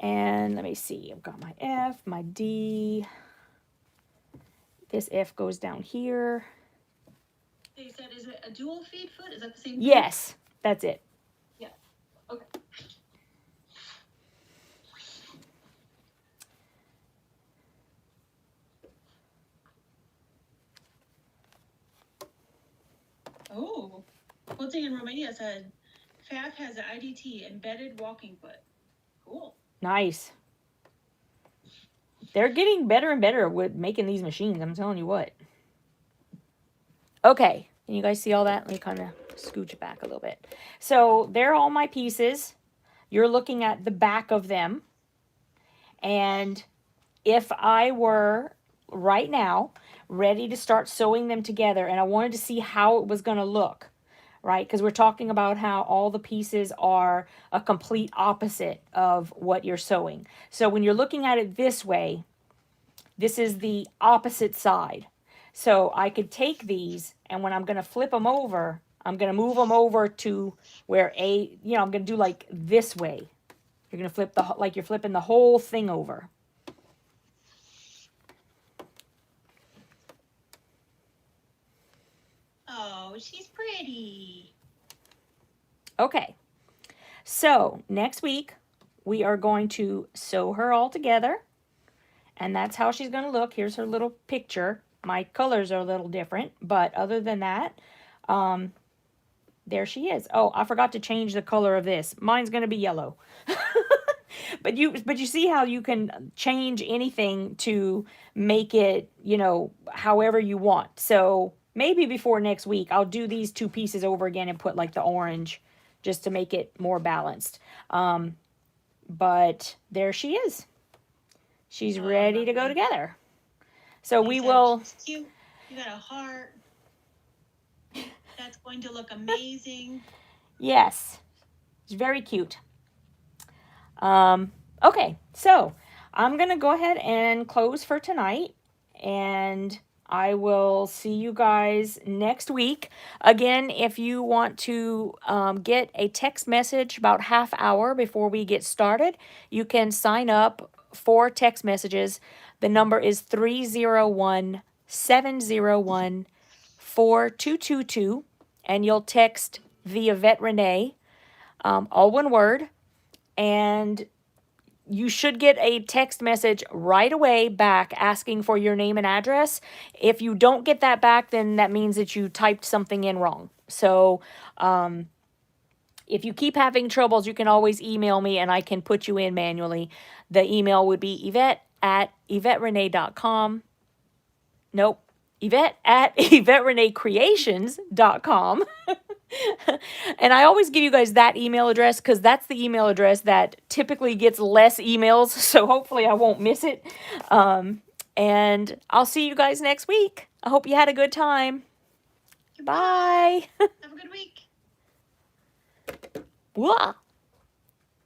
And let me see, I've got my F, my D. This F goes down here. You said, is it a dual feed foot? Is that the same thing? Yes, that's it. Yeah, okay. Oh, quilting in Romania said FAF has an IDT, embedded walking foot. Cool. Nice. They're getting better and better with making these machines, I'm telling you what. Okay, can you guys see all that? Let me kind of scooch it back a little bit. So there are all my pieces. You're looking at the back of them. And if I were right now ready to start sewing them together, and I wanted to see how it was going to look, right? Because we're talking about how all the pieces are a complete opposite of what you're sewing. So when you're looking at it this way, this is the opposite side. So I could take these, and when I'm going to flip them over, I'm going to move them over to where I'm going to do like this way. You're going to flip like you're flipping the whole thing over. Oh, she's pretty. Okay, so next week we are going to sew her all together, and that's how she's going to look. Here's her little picture. My colors are a little different, but other than that, there she is. Oh, I forgot to change the color of this. Mine's going to be yellow. But you see how you can change anything to make it, however you want. So maybe before next week, I'll do these two pieces over again and put like the orange just to make it more balanced. But there she is. She's ready to go together. So we will. She's cute. You got a heart. That's going to look amazing. Yes. It's very cute. Okay, so I'm going to go ahead and close for tonight, and I will see you guys next week. Again, if you want to get a text message about half hour before we get started, you can sign up for text messages. The number is 301-701-4222, and you'll text TheYvetteRene, all one word. And you should get a text message right away back asking for your name and address. If you don't get that back, then that means that you typed something in wrong. So if you keep having troubles, you can always email me and I can put you in manually. The email would be Yvette@YvetteRene.com. Nope. Yvette@YvetteReneCreations.com. And I always give you guys that email address because that's the email address that typically gets less emails. So hopefully I won't miss it. And I'll see you guys next week. I hope you had a good time. Goodbye. Bye. Have a good week. Wah.